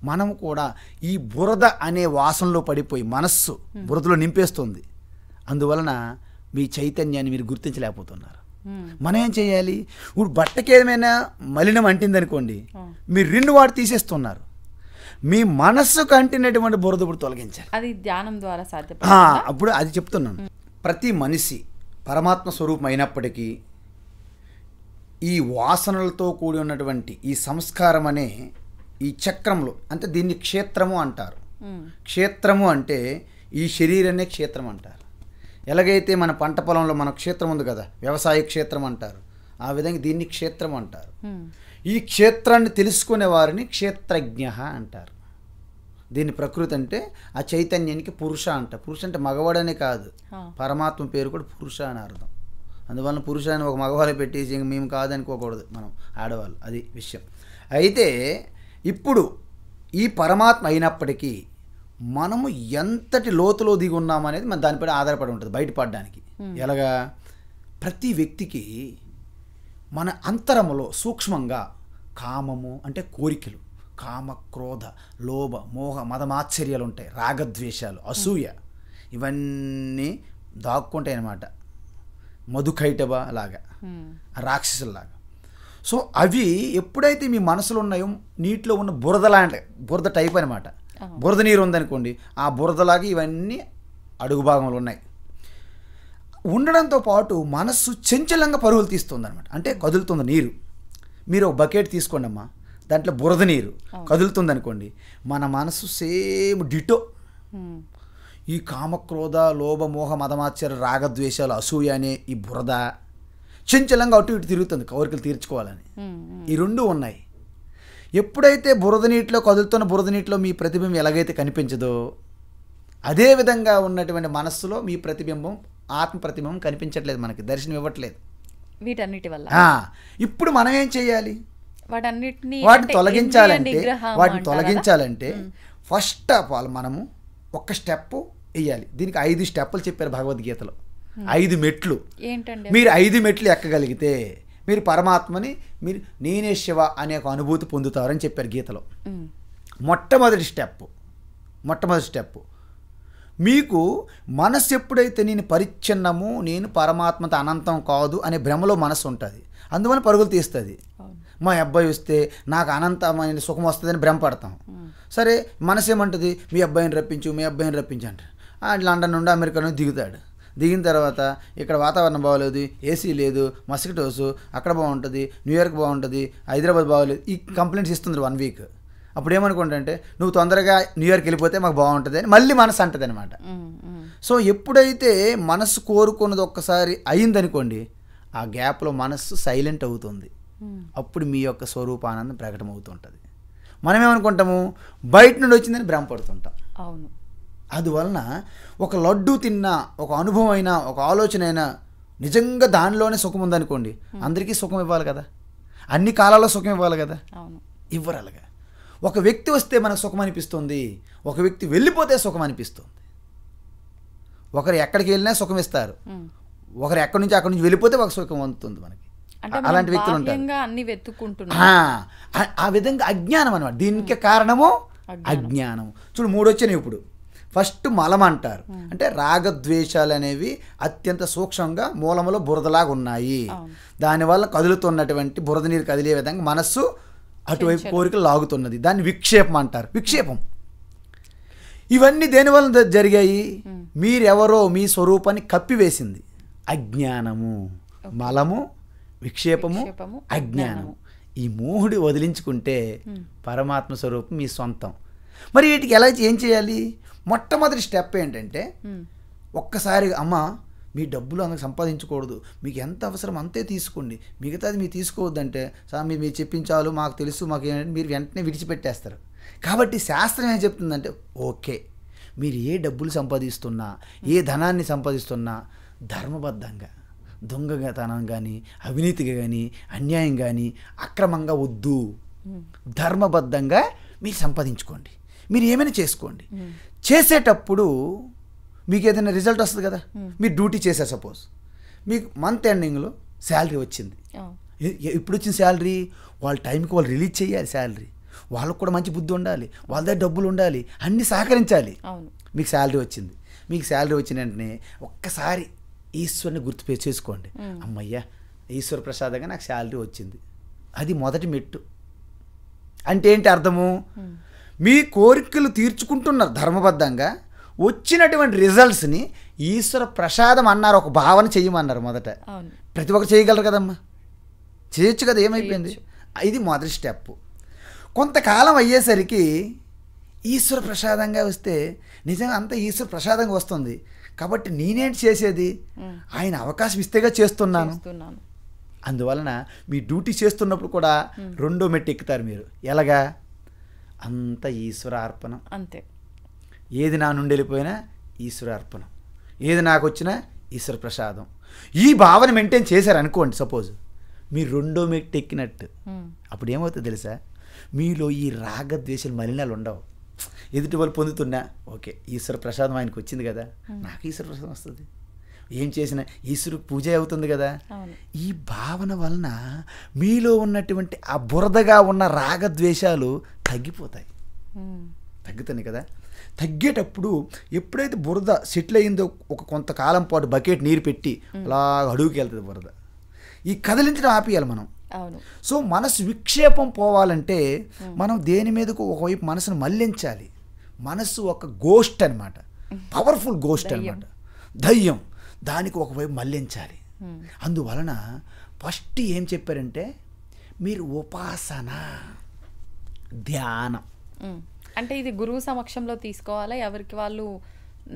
మనం కూడా ఈ బురద అనే వాసనలో పడిపోయి మనస్సు బురదలో నింపేస్తుంది. అందువలన మీ చైతన్యాన్ని మీరు గుర్తించలేకపోతున్నారు. మనం ఏం చేయాలి? ఇప్పుడు బట్టకి ఏమైనా మలినం అంటిందనుకోండి, మీరు 2 వాటి తీసేస్తున్నారు. మీ మనస్సుకు అంటినటువంటి బురద ఇప్పుడు తొలగించాలి. అది ధ్యానం ద్వారా సాధ్యం. అప్పుడు అది చెప్తున్నాను. ప్రతి మనిషి పరమాత్మ స్వరూపం అయినప్పటికీ ఈ వాసనలతో కూడి ఉన్నటువంటి ఈ సంస్కారం అనే ఈ చక్రంలో, అంటే దీన్ని క్షేత్రము అంటారు. క్షేత్రము అంటే ఈ శరీరాన్నే క్షేత్రం అంటారు. ఎలాగైతే మన పంట పొలంలో మన క్షేత్రం ఉంది కదా, వ్యవసాయ క్షేత్రం అంటారు, ఆ విధంగా దీన్ని క్షేత్రం అంటారు. ఈ క్షేత్రాన్ని తెలుసుకునే వారిని క్షేత్రజ్ఞ అంటారు. దీన్ని ప్రకృతి అంటే ఆ చైతన్యానికి పురుష అంట. పురుష అంటే మగవాడనే కాదు, పరమాత్మ పేరు కూడా పురుష అని అర్థం. అందువలన పురుషాన్ని ఒక మగవాళ్ళు పెట్టేసి మేము కాదనుకోకూడదు, మనం ఆడవాళ్ళు, అది విషయం. అయితే ఇప్పుడు ఈ పరమాత్మ అయినప్పటికీ మనము ఎంతటి లోతులో దిగి ఉన్నామనేది మన దానిపై ఆధారపడి ఉంటుంది బయటపడడానికి. ఎలాగా? ప్రతి వ్యక్తికి మన అంతరములో సూక్ష్మంగా కామము అంటే కోరికలు, కామ, క్రోధ, లోభ, మోహ, మదమాశ్చర్యాలు ఉంటాయి, రాగద్వేషాలు, అసూయ, ఇవన్నీ దాక్కుంటాయి అన్నమాట. మధుకైటబ లాగా, రాక్షసుల్లాగా. సో అవి ఎప్పుడైతే మీ మనసులో ఉన్నాయో నీటిలో ఉన్న బురద టైప్ అనమాట. బురద నీరు ఉందనుకోండి, ఆ బురదలాగా ఇవన్నీ అడుగు భాగంలో ఉన్నాయి. ఉండడంతో పాటు మనస్సు చంచలంగా పరుగులు తీస్తుంది అనమాట, అంటే కదులుతుంది నీరు. మీరు ఒక బకెట్ తీసుకోండి అమ్మా, దాంట్లో బురద నీరు కదులుతుంది అనుకోండి, మన మనసు సేమ్ డిటో ఈ కామక్రోధ, లోభ, మోహ, మదమాశ్చర్య, రాగద్వేషాలు, అసూయ అనే ఈ బురద చంచలంగా అటు ఇటు తిరుగుతుంది కోరికలు తీర్చుకోవాలని. ఈ 2 ఉన్నాయి. ఎప్పుడైతే బురద నీటిలో కదులుతున్న బురద నీటిలో మీ ప్రతిబింబం ఎలాగైతే కనిపించదో, అదే విధంగా ఉన్నటువంటి మనస్సులో మీ ప్రతిబింబం, ఆత్మ ప్రతిబింబం కనిపించట్లేదు, మనకి దర్శనం ఇవ్వట్లేదు. వీటన్నిటి వల్ల ఇప్పుడు మనం ఏం చేయాలి? వాటిని తొలగించాలంటే ఫస్ట్ ఆఫ్ ఆల్ మనము ఒక స్టెప్ వేయాలి. దీనికి 5 స్టెప్పులు చెప్పారు భగవద్గీతలో. 5 మెట్లు. ఏంటండి? మీరు 5 మెట్లు ఎక్కగలిగితే మీరు పరమాత్మని, మీరు నేనే శివ అనే ఒక అనుభూతి పొందుతారని చెప్పారు గీతలో. మొట్టమొదటి స్టెప్ మీకు మనస్సు ఎప్పుడైతే నేను పరిచ్ఛిన్నము, నేను పరమాత్మతో అనంతం కాదు అనే భ్రమలో మనస్సు ఉంటుంది, అందువల్ల పరుగులు తీస్తుంది. మా అబ్బాయి వస్తే నాకు అనంతమైన సుఖం వస్తుందని భ్రమపడతాం. సరే, మనసు ఏమంటుంది? మీ అబ్బాయిని రప్పించు అంటారు. లండన్ నుండి అమెరికా నుండి దిగిన తర్వాత ఇక్కడ వాతావరణం బాగోలేదు, ఏసీ లేదు, మస్కిటోస్, అక్కడ బాగుంటుంది, న్యూయార్క్ బాగుంటుంది, హైదరాబాద్ బాగోలేదు, ఈ కంప్లైంట్స్ ఇస్తుంది 1 వీక్. అప్పుడు ఏమనుకుంటే నువ్వు తొందరగా న్యూయార్క్ వెళ్ళిపోతే మాకు బాగుంటుంది అని మళ్ళీ మనసు అంటుంది అనమాట. సో ఎప్పుడైతే మనసు కోరుకున్నది ఒక్కసారి అయిందనుకోండి, ఆ గ్యాప్లో మనస్సు సైలెంట్ అవుతుంది. అప్పుడు మీ యొక్క స్వరూపానందం ప్రకటమవుతుంటుంది. మనం ఏమనుకుంటాము? బయట నుండి వచ్చిందని భ్రమపడుతుంటాం. అవును. అందువలన ఒక లడ్డు తిన్నా, ఒక అనుభవం అయినా, ఒక ఆలోచన అయినా నిజంగా దానిలోనే సుఖం ఉందనుకోండి, అందరికీ సుఖం ఇవ్వాలి కదా, అన్ని కాలాల్లో సుఖం ఇవ్వాలి కదా, ఇవ్వరాలుగా. ఒక వ్యక్తి వస్తే మనకు సుఖం అనిపిస్తుంది, ఒక వ్యక్తి వెళ్ళిపోతే సుఖం అనిపిస్తుంది. ఒకరు ఎక్కడికి వెళ్ళినా సుఖం ఇస్తారు, ఒకరు ఎక్కడి నుంచి అక్కడి నుంచి వెళ్ళిపోతే ఒక సుఖం అందుతుంది మనకి. అలాంటి వ్యక్తులు ఉంటారు. ఆ విధంగా అజ్ఞానం అనమాట. దీనికి కారణము అజ్ఞానం. చూడు, 3 వచ్చినాయి ఇప్పుడు. ఫస్ట్ మలం అంటారు, అంటే రాగద్వేషాలు అనేవి అత్యంత సూక్ష్మంగా మూలంలో బురదలాగా ఉన్నాయి. దానివల్ల కదులుతున్నటువంటి బురద నీరు కదిలే విధంగా మనస్సు అటువైపు కోరికలు లాగుతున్నది. దాన్ని విక్షేపం అంటారు. విక్షేపం. ఇవన్నీ దేనివల్ల జరిగాయి? మీరెవరో మీ స్వరూపాన్ని కప్పివేసింది అజ్ఞానము. మలము, విక్షేపము, అజ్ఞానము. ఈ 3 వదిలించుకుంటే పరమాత్మ స్వరూపం మీ సొంతం. మరి వీటికి ఏం చేయాలి? మొట్టమొదటి స్టెప్ ఏంటంటే, ఒక్కసారి అమ్మ మీ డబ్బులు అందుకు సంపాదించకూడదు, మీకు ఎంత అవసరం అంతే తీసుకోండి, మిగతాది మీరు తీసుకోవద్దంటే స్వామి మీరు చెప్పించాలు మాకు తెలుసు, మాకు ఏంటంటే మీరు వెంటనే విడిచిపెట్టేస్తారు. కాబట్టి శాస్త్రం ఏం చెప్తుందంటే, ఓకే మీరు ఏ డబ్బులు సంపాదిస్తున్నా, ఏ ధనాన్ని సంపాదిస్తున్నా ధర్మబద్ధంగా, దొంగతనం కానీ, అవినీతిగా కానీ, అన్యాయం కానీ, అక్రమంగా వద్దు, ధర్మబద్ధంగా మీరు సంపాదించుకోండి, మీరు ఏమైనా చేసుకోండి. చేసేటప్పుడు మీకు ఏదైనా రిజల్ట్ వస్తుంది కదా. మీరు డ్యూటీ చేశారు, సపోజ్ మీకు మంత్ ఎండింగ్లో శాలరీ వచ్చింది. ఇప్పుడు వచ్చిన శాలరీ వాళ్ళ టైంకి వాళ్ళు రిలీజ్ చేయాలి. శాలరీ వాళ్ళకు కూడా మంచి బుద్ధి ఉండాలి, వాళ్ళ దగ్గర డబ్బులు ఉండాలి, అన్నీ సహకరించాలి. మీకు శాలరీ వచ్చింది. మీకు శాలరీ వచ్చిన వెంటనే ఒక్కసారి ఈశ్వరుని గుర్తు చేసుకోండి. అమ్మయ్యా, ఈశ్వర ప్రసాదంగా నాకు శాలరీ వచ్చింది. అది మొదటి మెట్టు. అంటే ఏంటి అర్థము? మీ కోరికలు తీర్చుకుంటున్నారు ధర్మబద్ధంగా, వచ్చినటువంటి రిజల్ట్స్ని ఈశ్వర ప్రసాదం అన్నారు, ఒక భావన చెయ్యమన్నారు. మొదట ప్రతి ఒక్కరు చేయగలరు కదమ్మా, చేయొచ్చు కదా, ఏమైపోయింది? ఇది మొదటి స్టెప్. కొంతకాలం అయ్యేసరికి ఈశ్వర ప్రసాదంగా వస్తే నిజంగా అంతా ఈశ్వర ప్రసాదంగా వస్తుంది కాబట్టి నేనేంటి చేసేది? ఆయన అవకాశం ఇస్తేగా చేస్తున్నాను. అందువలన మీ డ్యూటీ చేస్తున్నప్పుడు కూడా 2వ మెట్టు ఎక్కుతారు మీరు. ఎలాగా? అంత ఈశ్వరార్పణం. అంతే. ఏది నా నుండి వెళ్ళిపోయినా ఈశ్వరార్పణం, ఏది నాకు వచ్చినా ఈశ్వర ప్రసాదం. ఈ భావన మెయింటైన్ చేశారనుకోండి, సపోజ్ మీరు 2వ మెట్టు ఎక్కినట్టు. అప్పుడు ఏమవుతుంది తెలుసా? మీలో ఈ రాగద్వేషాలు మలినాలు ఉండవు. ఎదుటి వాళ్ళు పొందుతున్నా ఓకే ఈశ్వర ప్రసాదం ఆయనకు వచ్చింది కదా, నాకు ఈశ్వర ప్రసాదం వస్తుంది, ఏం చేసినా ఈశ్వరుడికి పూజ అవుతుంది కదా. ఈ భావన వలన మీలో ఉన్నటువంటి ఆ బురదగా ఉన్న రాగద్వేషాలు తగ్గిపోతాయి. తగ్గుతాయి కదా. తగ్గేటప్పుడు ఎప్పుడైతే బురద సెటిల్ అయిందో ఒక కొంతకాలం పాటు బకెట్ నీరు పెట్టి అలా అడుగుకి వెళ్తుంది బురద. ఈ కదిలించడం ఆపేయాలి మనం. సో మనసు విక్షేపం పోవాలంటే మనం దేని మీదకు ఒకవైపు మనసును మళ్లించాలి. మనసు ఒక గోస్ట్ అనమాట, పవర్ఫుల్ గోస్ట్ అనమాట, దయ్యం. దానికి ఒకవైపు మళ్లించాలి. అందువలన ఫస్ట్ ఏం చెప్పారంటే మీరు ఉపాసన, ధ్యానం. అంటే ఇది గురువు సమక్షంలో తీసుకోవాలా, ఎవరికి వాళ్ళు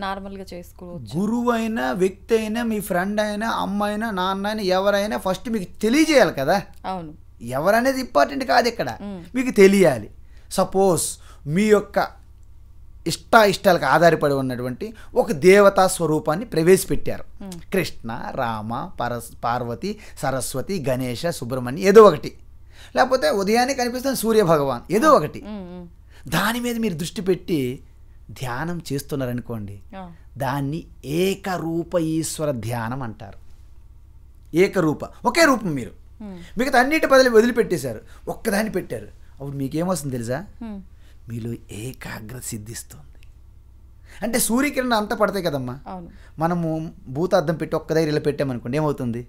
నార్మల్గా చేసుకోవచ్చు? గురువు అయినా, వ్యక్తి అయినా, మీ ఫ్రెండ్ అయినా, అమ్మ అయినా, నాన్న అయినా, ఎవరైనా ఫస్ట్ మీకు తెలియజేయాలి కదా. అవును. ఎవరనేది ఇంపార్టెంట్ కాదు ఇక్కడ, మీకు తెలియాలి. సపోజ్ మీ యొక్క ఇష్టాలకు ఆధారపడి ఉన్నటువంటి ఒక దేవతా స్వరూపాన్ని ప్రవేశపెట్టారు. కృష్ణ, రామ, పార్వతి, సరస్వతి, గణేష, సుబ్రహ్మణ్యం, ఏదో ఒకటి. లేకపోతే ఉదయాన్నే కనిపిస్తున్న సూర్యభగవాన్, ఏదో ఒకటి. దాని మీద మీరు దృష్టి పెట్టి ధ్యానం చేస్తున్నారనుకోండి, దాన్ని ఏకరూప ఈశ్వర ధ్యానం అంటారు. ఏకరూప, ఒకే రూపం. మీరు మిగతా అన్నిటి వదిలిపెట్టేశారు, ఒక్కదాన్ని పెట్టారు. అప్పుడు మీకేమొస్తుంది తెలుసా? మీలో ఏకాగ్రత సిద్ధిస్తుంది. అంటే సూర్యకిరణం అంతా పడతాయి కదమ్మా. మనము భూతార్థం పెట్టి ఒక్క దగ్గర ఇలా పెట్టామనుకోండి, ఏమవుతుంది?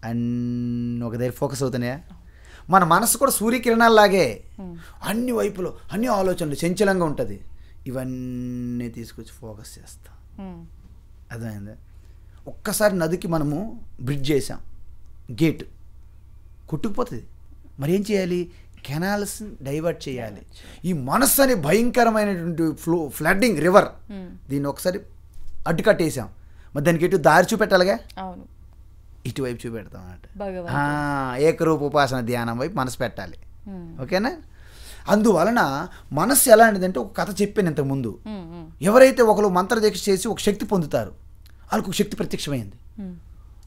అన్నీ ఒక దగ్గర ఫోకస్ అవుతున్నాయా? మన మనసు కూడా సూర్యకిరణాల్లాగే అన్ని వైపులో అన్ని ఆలోచనలు చంచలంగా ఉంటుంది. ఇవన్నీ తీసుకొచ్చి ఫోకస్ చేస్తాం. అర్థమైందా? ఒక్కసారి నదికి మనము బ్రిడ్జ్ చేసాం, గేట్ కొట్టుకుపోతుంది. మరి ఏం చేయాలి? కెనాల్స్ డైవర్ట్ చేయాలి. ఈ మనస్సు అనే భయంకరమైనటువంటి ఫ్లడ్డింగ్ రివర్, దీన్ని ఒకసారి అడ్డుకట్టేసాం. మరి దానికి ఎటు దారి చూపెట్టాలిగా, ఇటువైపు చూపెడతాం అన్నమాట. ఏకరూప ఉపాసన ధ్యానం వైపు మనసు పెట్టాలి. ఓకేనా? అందువలన మనస్సు ఎలాంటిదంటే, ఒక కథ చెప్పాను ఇంతకుముందు. ఎవరైతే ఒకరు మంత్రదీక్ష చేసి ఒక శక్తి పొందుతారు, వాళ్ళకు ఒక శక్తి ప్రత్యక్షమైంది.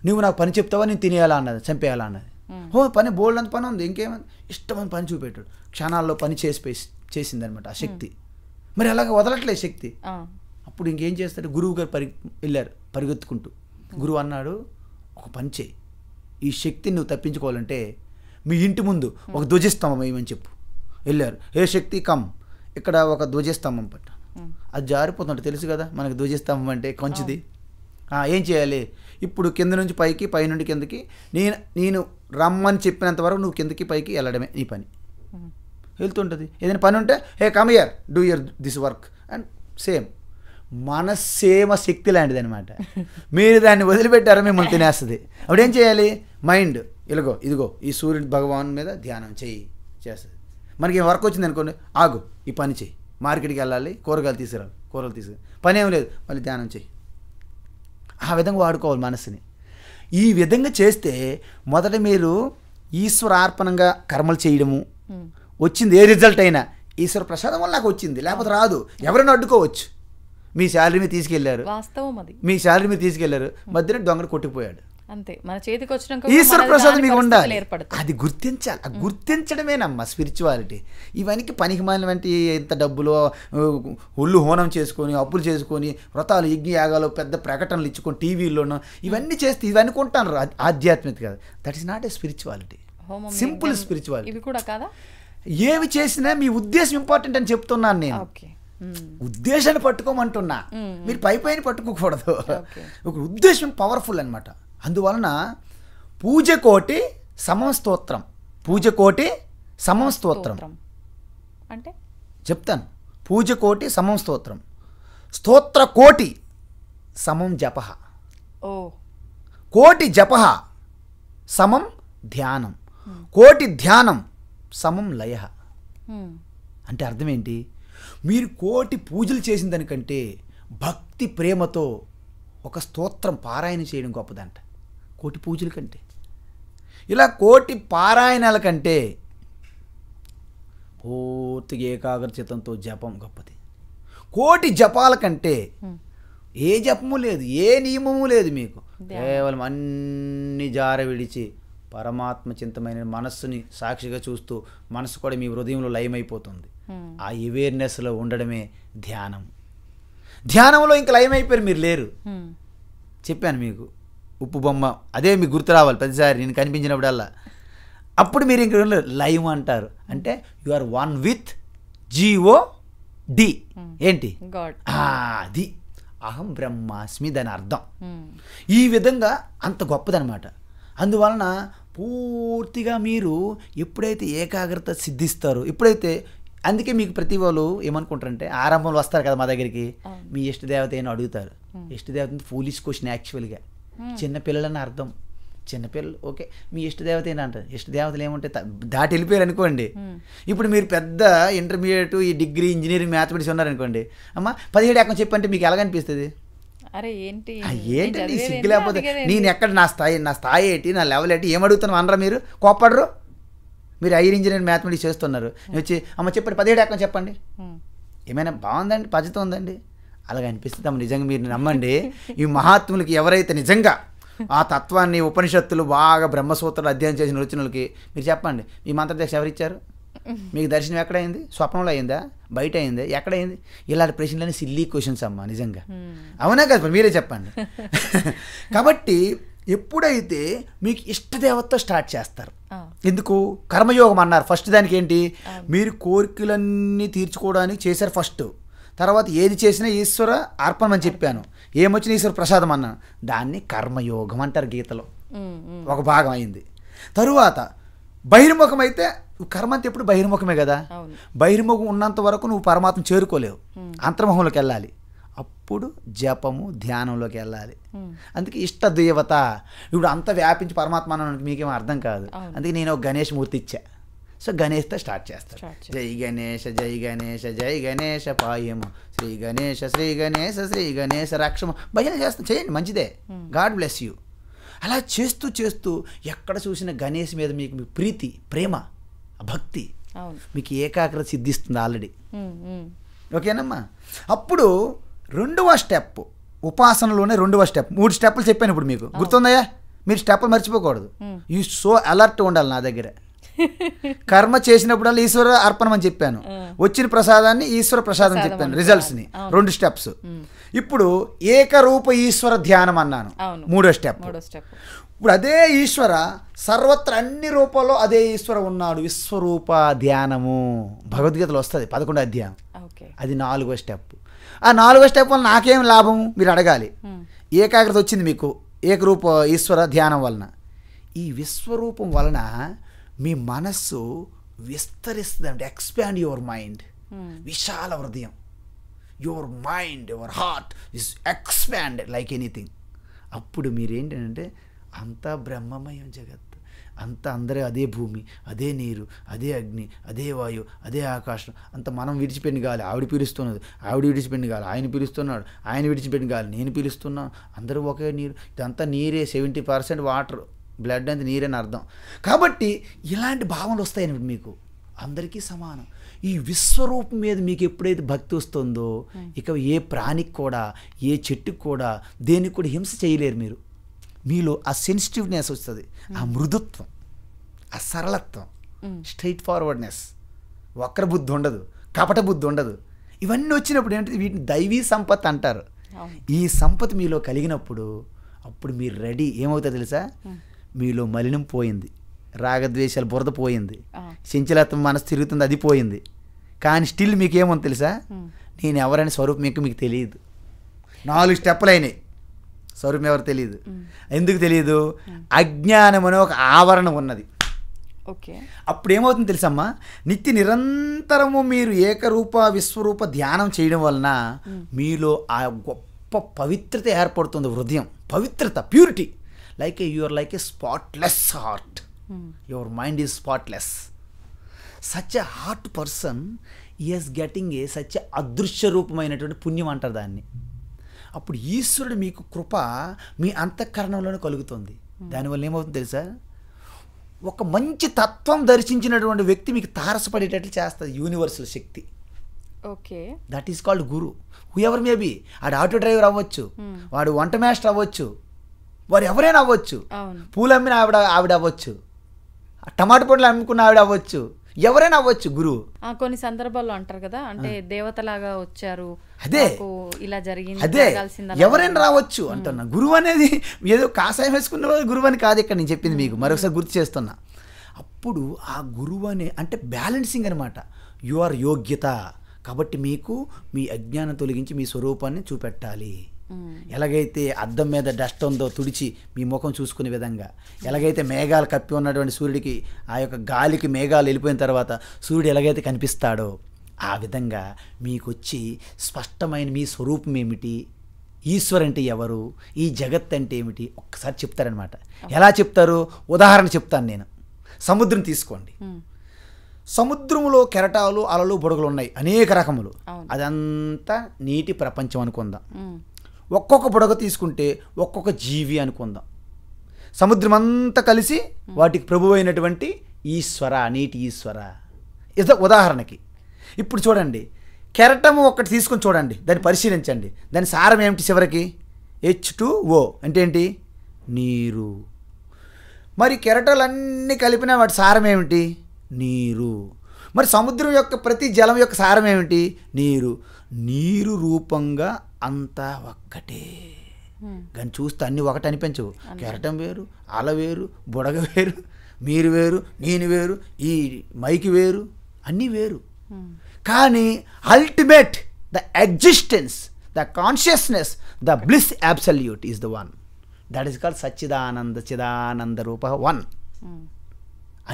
నువ్వు నాకు పని చెప్తావా, నేను తినేయాలా అన్నది, చంపేయాలా అన్నది. పని బోల్డ్ అంత పని ఉంది, ఇంకేమైంది? ఇష్టమైన పని చూపెట్టాడు, క్షణాల్లో పని చేసిందనమాట ఆ శక్తి. మరి అలాగ వదలట్లేదు శక్తి. అప్పుడు ఇంకేం చేస్తాడు? గురువు గారు వెళ్ళారు పరిగెత్తుకుంటూ. గురువు అన్నాడు, ఒక పని చేయి, ఈ శక్తిని నువ్వు తప్పించుకోవాలంటే మీ ఇంటి ముందు ఒక ధ్వజస్తంభం వేయమని చెప్పు. వెళ్ళారు, ఏ శక్తి కమ్, ఇక్కడ ఒక ధ్వజస్తంభం పట్ట. అది జారిపోతుంటే తెలుసు కదా మనకి, ధ్వజస్తంభం అంటే కొంచెది. ఏం చేయాలి? ఇప్పుడు కింద నుంచి పైకి, పై నుండి కిందకి, నేను రమ్మని చెప్పినంత వరకు నువ్వు కిందకి పైకి వెళ్ళడమే నీ పని. వెళ్తుంటుంది. ఏదైనా పని ఉంటే, hey come here, do this work. And same మనస్సేమ శక్తి లాంటిది అనమాట. మీరు దాన్ని వదిలిపెట్టారో మిమ్మల్ని తినేస్తుంది. అప్పుడు ఏం చేయాలి? మైండ్ ఇదిగో ఈ సూర్యుడు భగవాన్ మీద ధ్యానం చేస్తుంది. మనకి వర్క్ వచ్చింది అనుకోండి, ఆగు, ఈ పని చేయి, మార్కెట్కి వెళ్ళాలి, కూరగాయలు తీసుకురాలి, పని ఏం లేదు, మళ్ళీ ధ్యానం చేయి. ఆ విధంగా వాడుకోవాలి మనసుని. ఈ విధంగా చేస్తే మొదట మీరు ఈశ్వరార్పణంగా కర్మలు చేయడము, వచ్చింది ఏ రిజల్ట్ అయినా ఈశ్వర ప్రసాదం వల్ల నాకు వచ్చింది, లేకపోతే రాదు. ఎవరైనా అడ్డుకోవచ్చు. మీ శాలరీ మీద తీసుకెళ్లారు, వాస్తవం అది. మీ శాలరీ మీద తీసుకెళ్లారు, మధ్యలో దొంగడు కొట్టుకుపోయాడు, అంతే. మన చేతికి వచ్చినాక ఈశ్వర ప్రసాదం మీకు ఉండాలి. అది గుర్తించాలి. ఆ గుర్తించడమేనమ్మా స్పిరిచువాలిటీ. ఇవన్నీ పనికి మాలినటువంటి ఎంత డబ్బులు ఒళ్ళు హోనం చేసుకొని, అప్పులు చేసుకొని, వ్రతాలు, యజ్ఞయాగాలు, పెద్ద ప్రకటనలు ఇచ్చుకొని టీవీల్లోనూ ఇవన్నీ చేస్తే ఇవన్నీ కొంటాను ఆధ్యాత్మికత కాదు. That is not a spirituality, simple spirituality. ఇవి కూడా కాదా? ఏవి చేసినా మీ ఉద్దేశం ఇంపార్టెంట్ అని చెప్తున్నాను నేను. ఉద్దేశాన్ని పట్టుకోమంటున్నా, మీరు పైపైన పట్టుకోకూడదు. ఒక ఉద్దేశం పవర్ఫుల్ అనమాట. అందువలన పూజకోటి సమం స్తోత్రం, పూజకోటి సమం స్తోత్రం అంటే చెప్తాను. పూజకోటి సమం స్తోత్రం, స్తోత్ర కోటి సమం జప, కోటి జప సమం ధ్యానం, కోటి ధ్యానం సమం లయ. అంటే అర్థం ఏంటి? మీరు కోటి పూజలు చేసిన దానికంటే భక్తి ప్రేమతో ఒక స్తోత్రం పారాయణ చేయడం గొప్పదంట, కోటి పూజల కంటే. ఇలా కోటి పారాయణాల కంటే పూర్తిగా ఏకాగ్రచిత్తంతో జపం గొప్పది. కోటి జపాల కంటే ఏ జపము లేదు, ఏ నియమము లేదు, మీకు కేవలం అన్ని జార విడిచి పరమాత్మ చింతమైన మనస్సుని సాక్షిగా చూస్తూ మనసు కూడా మీ హృదయంలో లయమైపోతుంది. ఆ అవేర్నెస్లో ఉండడమే ధ్యానం. ధ్యానంలో ఇంకా లయమైపోయారు, మీరు లేరు. చెప్పాను మీకు, ఉప్పు బొమ్మ అదే మీకు గుర్తు రావాలి ప్రతిసారి నేను కనిపించినప్పుడల్లా. అప్పుడు మీరు ఇంక లయం అంటారు. అంటే you are one with GOD. ఏంటి? అది అహం బ్రహ్మాస్మి, దాని అర్థం. ఈ విధంగా అంత గొప్పదనమాట. అందువలన పూర్తిగా మీరు ఎప్పుడైతే ఏకాగ్రత సిద్ధిస్తారో, ఎప్పుడైతే, అందుకే మీకు ప్రతి వాళ్ళు ఏమనుకుంటారంటే ఆరంభంలో వస్తారు కదా మా దగ్గరికి, మీ ఇష్టదేవత ఏమో అడుగుతారు. ఇష్టదేవత ఫూలిష్ క్వశ్చన్ యాక్చువల్గా. చిన్నపిల్లలని అర్థం, చిన్నపిల్లలు ఓకే మీ ఇష్టదేవత ఏంటంటారు. ఇష్టదేవతలు ఏముంటే దాటి వెళ్ళిపోయారు అనుకోండి. ఇప్పుడు మీరు పెద్ద ఇంటర్మీడియట్, ఈ డిగ్రీ, ఇంజనీరింగ్, మ్యాథమెటిక్స్ ఉన్నారనుకోండి, అమ్మ 17 ఎక్కం చెప్పంటే మీకు ఎలాగనిపిస్తుంది? ఏంటండి సిగ్గు లేకపోతే, నేను ఎక్కడ నా స్థాయి ఏంటి, నా లెవెల్ ఏంటి, ఏమడుగుతాను అనరా మీరు? కోప్పడరు? మీరు హైయర్ ఇంజనీరింగ్ మ్యాథమెటిక్స్ చేస్తున్నారు, వచ్చి అమ్మ చెప్పండి 17 ఎక్కం చెప్పండి, ఏమైనా బాగుందండి, పద్ధతి ఉందండి, అలాగ అనిపిస్తుంది. నిజంగా మీరు నమ్మండి, ఈ మహాత్ములకి ఎవరైతే నిజంగా ఆ తత్వాన్ని ఉపనిషత్తులు బాగా బ్రహ్మసూత్రాలు అధ్యయనం చేసిన వచ్చినోళ్ళకి మీరు చెప్పండి, మీ మంత్రదీక్ష ఎవరిచ్చారు? మీకు దర్శనం ఎక్కడైంది? స్వప్నంలో అయిందా? బయట అయిందా? ఎక్కడైంది? ఇలాంటి ప్రశ్నలని సిల్లీ క్వశ్చన్స్ అమ్మా నిజంగా. అవునా కదా, మీరే చెప్పండి. కాబట్టి ఎప్పుడైతే మీకు ఇష్టదేవతతో స్టార్ట్ చేస్తారు, ఎందుకు కర్మయోగం అన్నారు ఫస్ట్, దానికి ఏంటి, మీరు కోరికలన్నీ తీర్చుకోవడానికి చేశారు ఫస్ట్, తర్వాత ఏది చేసినా ఈశ్వర అర్పణం అని చెప్పాను, ఏమొచ్చినా ఈశ్వర ప్రసాదం అన్నాను, దాన్ని కర్మయోగం అంటారు గీతలో, ఒక భాగం అయింది. తరువాత బహిర్ముఖం అయితే కర్మ అంతా ఎప్పుడు బహిర్ముఖమే కదా, బహిర్ముఖం ఉన్నంత వరకు నువ్వు పరమాత్మ చేరుకోలేవు, అంతర్ముఖంలోకి వెళ్ళాలి, అప్పుడు జపము ధ్యానంలోకి వెళ్ళాలి. అందుకే ఇష్ట దేవత, ఇప్పుడు అంత వ్యాపించి పరమాత్మ అన్నానికి మీకేమో అర్థం కాదు, అందుకే నేను ఒక గణేష్ మూర్తి ఇచ్చా. సో గణేష్తో స్టార్ట్ చేస్తాను, జై గణేష జై గణేష జై గణేష పాయము, శ్రీ గణేష శ్రీ గణేష శ్రీ గణేష రక్షము, భజన చేస్తాను, చేయండి, మంచిదే, గాడ్ బ్లెస్ యూ. అలా చేస్తూ చేస్తూ ఎక్కడ చూసిన గణేష్ మీద మీకు ప్రీతి, ప్రేమ, భక్తి, మీకు ఏకాగ్రత సిద్ధిస్తుంది ఆల్రెడీ. ఓకేనమ్మా. అప్పుడు రెండవ స్టెప్, ఉపాసనలోనే రెండవ స్టెప్, 3 స్టెప్పులు చెప్పాను ఇప్పుడు మీకు, గుర్తుందయ్యా? మీరు స్టెప్పులు మర్చిపోకూడదు, యూ సో అలర్ట్ ఉండాలి నా దగ్గర. కర్మ చేసినప్పుడల్లా ఈశ్వర అర్పణం అని చెప్పాను, వచ్చిన ప్రసాదాన్ని ఈశ్వర ప్రసాదం చెప్పాను, రిజల్ట్స్ని, 2 స్టెప్స్. ఇప్పుడు ఏకరూప ఈశ్వర ధ్యానం అన్నాను, 3వ స్టెప్. ఇప్పుడు అదే ఈశ్వర సర్వత్ర అన్ని రూపాల్లో అదే ఈశ్వర ఉన్నాడు, విశ్వరూప ధ్యానము భగవద్గీతలో వస్తుంది 11వ అధ్యాయం, అది 4వ స్టెప్. ఆ 4వ స్టెప్ వల్ల నాకేం లాభం మీరు అడగాలి. ఏకాగ్రత వచ్చింది మీకు ఏకరూప ఈశ్వర ధ్యానం వలన. ఈ విశ్వరూపం వలన మీ మనస్సు విస్తరిస్తుంది, అంటే ఎక్స్పాండ్ యువర్ మైండ్, విశాల హృదయం, your mind, your heart is expand like anything. అప్పుడు మీరేంటంటే అంతా బ్రహ్మమయం జగత్తు, అంతా అందరూ అదే భూమి, అదే నీరు, అదే అగ్ని, అదే వాయువు, అదే ఆకాశం, అంత మనం విడిచిపెట్టిన గాలి ఆవిడ పీలుస్తున్నది, ఆవిడ విడిచిపెట్టిన గాలి ఆయన పీలుస్తున్నాడు, ఆయన విడిచిపెట్టిన గాలి నేను పీలుస్తున్నాను, అందరూ ఒకే నీరు, ఇదంతా నీరే, 70% వాటర్, బ్లడ్ అంతా నీరని అర్థం. కాబట్టి ఇలాంటి భావనలు వస్తాయని మీకు, అందరికీ సమానం. ఈ విశ్వరూపం మీద మీకు ఎప్పుడైతే భక్తి వస్తుందో ఇక ఏ ప్రాణికి కూడా, ఏ చెట్టుకు కూడా, దేనికి కూడా హింస చేయలేరు మీరు. మీలో ఆ సెన్సిటివ్నెస్ వస్తుంది, ఆ మృదుత్వం, ఆ సరళత్వం, స్ట్రైట్ ఫార్వర్డ్నెస్, వక్ర బుద్ధి ఉండదు, కపట బుద్ధి ఉండదు. ఇవన్నీ వచ్చినప్పుడు ఏంటంటే వీటిని దైవీ సంపత్తి అంటారు. ఈ సంపత్తి మీలో కలిగినప్పుడు అప్పుడు మీరు రెడీ. ఏమవుతుందో తెలుసా, మీలో మలినం పోయింది, రాగద్వేషాలు బురద పోయింది, చంచలత్వం మనసు తిరుగుతుంది, అది పోయింది. కానీ స్టిల్ మీకు ఏమో తెలుసా, నేను ఎవరైనా స్వరూపం మీకు తెలియదు. 4 స్టెప్పులు అయినాయి, స్వరూపం ఎవరు తెలియదు. ఎందుకు తెలియదు? అజ్ఞానం అనే ఒక ఆవరణ ఉన్నది. అప్పుడు ఏమవుతుంది తెలుసమ్మా, నిత్య నిరంతరము మీరు ఏకరూప విశ్వరూప ధ్యానం చేయడం వలన మీలో ఆ గొప్ప పవిత్రత ఏర్పడుతుంది. హృదయం పవిత్రత, purity, like you are like a spotless heart, your mind is spotless. Such a heart person is getting a such అదృశ్య రూపమైనటువంటి పుణ్యం అంటారు దాన్ని. అప్పుడు ఈశ్వరుడు మీకు కృప మీ అంతఃకరణంలోనే కలుగుతుంది. దానివల్ల ఏమవుతుంది తెలుసా, ఒక మంచి తత్వం దర్శించినటువంటి వ్యక్తి మీకు తారసపడేటట్లు చేస్తుంది universal Shakti. Okay, that is called Guru. Who ever maybe, వాడు ఆటో డ్రైవర్ అవ్వచ్చు, వాడు వంట మాస్టర్ అవ్వచ్చు, వాడు ఎవరైనా అవ్వచ్చు, పూలు అమ్మిన ఆవిడ అవ్వచ్చు, టమాటా పండ్లు అమ్ముకున్న ఆవిడ అవ్వచ్చు, ఎవరైనా అవ్వచ్చు గురువు. కొన్ని సందర్భాల్లో అంటారు కదా, అంటే దేవతలాగా వచ్చారు, అదే ఇలా జరిగింది, అదే ఎవరైనా రావచ్చు అంటున్నా. గురువు అనేది ఏదో కాషాయం వేసుకున్న గురువు అని కాదు ఇక్కడ నేను చెప్పింది మీకు, మరొకసారి గుర్తు చేస్తున్నా. అప్పుడు ఆ గురువు అనే అంటే బ్యాలెన్సింగ్ అనమాట, యువర్ యోగ్యత. కాబట్టి మీకు మీ అజ్ఞానం తొలగించి మీ స్వరూపాన్ని చూపెట్టాలి. ఎలాగైతే అద్దం మీద డస్ట్ ఉందో తుడిచి మీ ముఖం చూసుకునే విధంగా, ఎలాగైతే మేఘాలు కప్పి ఉన్నటువంటి సూర్యుడికి ఆ యొక్క గాలికి మేఘాలు వెళ్ళిపోయిన తర్వాత సూర్యుడు ఎలాగైతే కనిపిస్తాడో ఆ విధంగా మీకు వచ్చి స్పష్టమైన మీ స్వరూపం ఏమిటి, ఈశ్వర్ అంటే ఎవరు, ఈ జగత్ అంటే ఏమిటి ఒక్కసారి చెప్తారనమాట. ఎలా చెప్తారు? ఉదాహరణ చెప్తాను నేను. సముద్రం తీసుకోండి, సముద్రంలో కెరటాలు, అలలు, బుడగలు ఉన్నాయి, అనేక రకములు. అదంతా నీటి ప్రపంచం అనుకుందాం. ఒక్కొక్క బుడగ తీసుకుంటే ఒక్కొక్క జీవి అనుకుందాం. సముద్రం అంతా కలిసి వాటికి ప్రభు అయినటువంటి ఈశ్వర, నీటి ఈశ్వర. ఉదాహరణకి ఇప్పుడు చూడండి, కెరటము ఒకటి తీసుకొని చూడండి, దాన్ని పరిశీలించండి. దాని సారం ఏమిటి చివరికి? H2O అంటే ఏంటి? నీరు. మరి కెరటాలన్నీ కలిపిన వాటి సారం ఏమిటి? నీరు. మరి సముద్రం యొక్క ప్రతి జలం యొక్క సారం ఏమిటి? నీరు. నీరు రూపంగా అంతా ఒక్కటే. కానీ చూస్తే అన్నీ ఒకటి అనిపించవు. కెరటం వేరు, అల వేరు, బుడగ వేరు, మీరు వేరు, నేను వేరు, ఈ మైకి వేరు, అన్నీ వేరు. కానీ ultimate the existence, the consciousness, the bliss absolute is the one. That is called సచ్చిదానంద చిదానంద రూప వన్.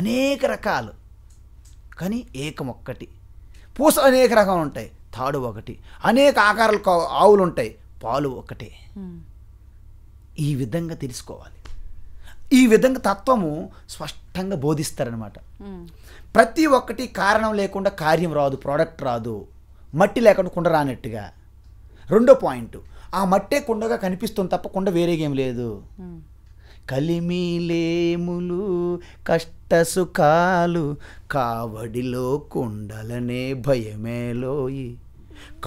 అనేక రకాలు కానీ ఏకం ఒక్కటి. పూస అనేక రకాలు ఉంటాయి, తాడు ఒకటి. అనేక ఆకారాలు ఆవులు ఉంటాయి, పాలు ఒకటే. ఈ విధంగా తెలుసుకోవాలి. ఈ విధంగా తత్వము స్పష్టంగా బోధిస్తారనమాట. ప్రతి ఒక్కటి కారణం లేకుండా కార్యం రాదు, ప్రోడక్ట్ రాదు. మట్టి లేకుండా కుండ రానట్టుగా. రెండో పాయింట్, ఆ మట్టే కుండగా కనిపిస్తుంది తప్ప కుండ వేరేగేం లేదు. కలిమిలేములు కష్ట సుఖాలు కావడిలో కుండలనే భయమేలోయి,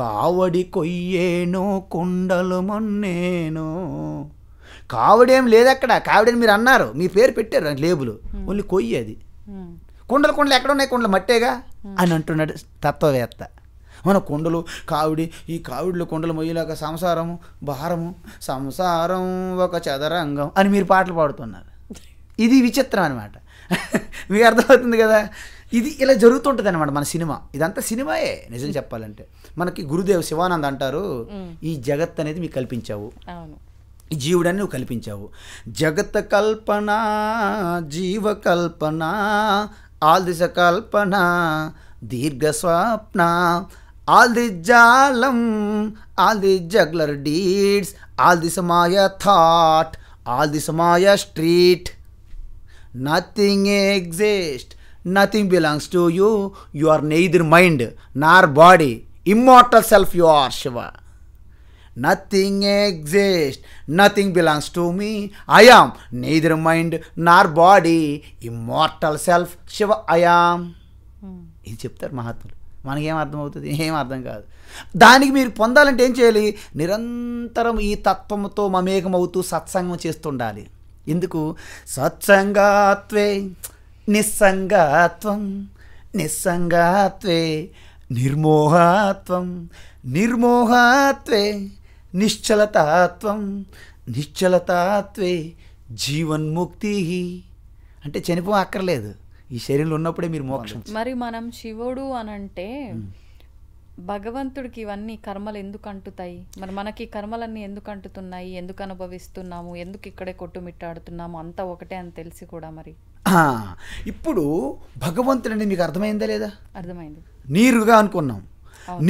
కావడి కొయ్యేనో కుండలు మొన్నేనో. కావడేం లేదు అక్కడ. కావడని మీరు అన్నారు, మీ పేరు పెట్టారు లేబులు, ఓన్లీ కొయ్యి అది. కుండలు ఎక్కడ ఉన్నాయి? కుండలు మట్టేగా అని అంటున్నాడు తత్వవేత్త. మన కుండలు కావిడి, ఈ కావిడిలో కుండలు మొయ్యలేక సంసారము భారము, సంసారం ఒక చదరంగం అని మీరు పాటలు పాడుతున్నారు. ఇది విచిత్రం అనమాట. మీకు అర్థమవుతుంది కదా? ఇది ఇలా జరుగుతుంటుంది అనమాట మన సినిమా. ఇదంతా సినిమాయే నిజం చెప్పాలంటే. మనకి గురుదేవ్ శివానంద్ అంటారు, ఈ జగత్ అనేది మీకు కల్పించావు, ఈ జీవుడని నువ్వు కల్పించావు. జగత్ కల్పన, జీవ కల్పన, all disha kalpana, dirgha swapna, all the jaalam, all the juggler deeds, all this maya thought, all this maya street. Nothing exist, nothing belongs to you. You are neither mind nor body. Immortal self you are, Shiva. Nothing exists, nothing belongs to me. I am neither mind nor body. Immortal self Shiva I am. ఇది చెప్తారు మహాత్ములు. మనకేం అర్థమవుతుంది? ఏం అర్థం కాదు. దానికి మీరు పొందాలంటే ఏం చేయాలి? నిరంతరం ఈ తత్వముతో మమేకమవుతూ సత్సంగం చేస్తుండాలి. ఎందుకు? సత్సంగాత్వే నిస్సంగాత్వం, నిస్సంగాత్వే నిర్మోహాత్వం, నిర్మోహాత్వే నిశ్చలతాత్వం, నిశ్చలతాత్వే జీవన్ముక్తి. అంటే చనిపో అక్కర్లేదు, ఈ శరీరంలో ఉన్నప్పుడే మీరు మోక్షం. మరి మనం శివుడు అనంటే భగవంతుడికి ఇవన్నీ కర్మలు ఎందుకు అంటుతాయి? మరి మనకి కర్మలన్నీ ఎందుకు అంటుతున్నాయి? ఎందుకు అనుభవిస్తున్నాము? ఎందుకు ఇక్కడే కొట్టుమిట్టాడుతున్నాము? అంతా ఒకటే అని తెలిసి కూడా మరి ఇప్పుడు భగవంతుడని మీకు అర్థమైందా లేదా? అర్థమైంది. నీరుగా అనుకున్నాం,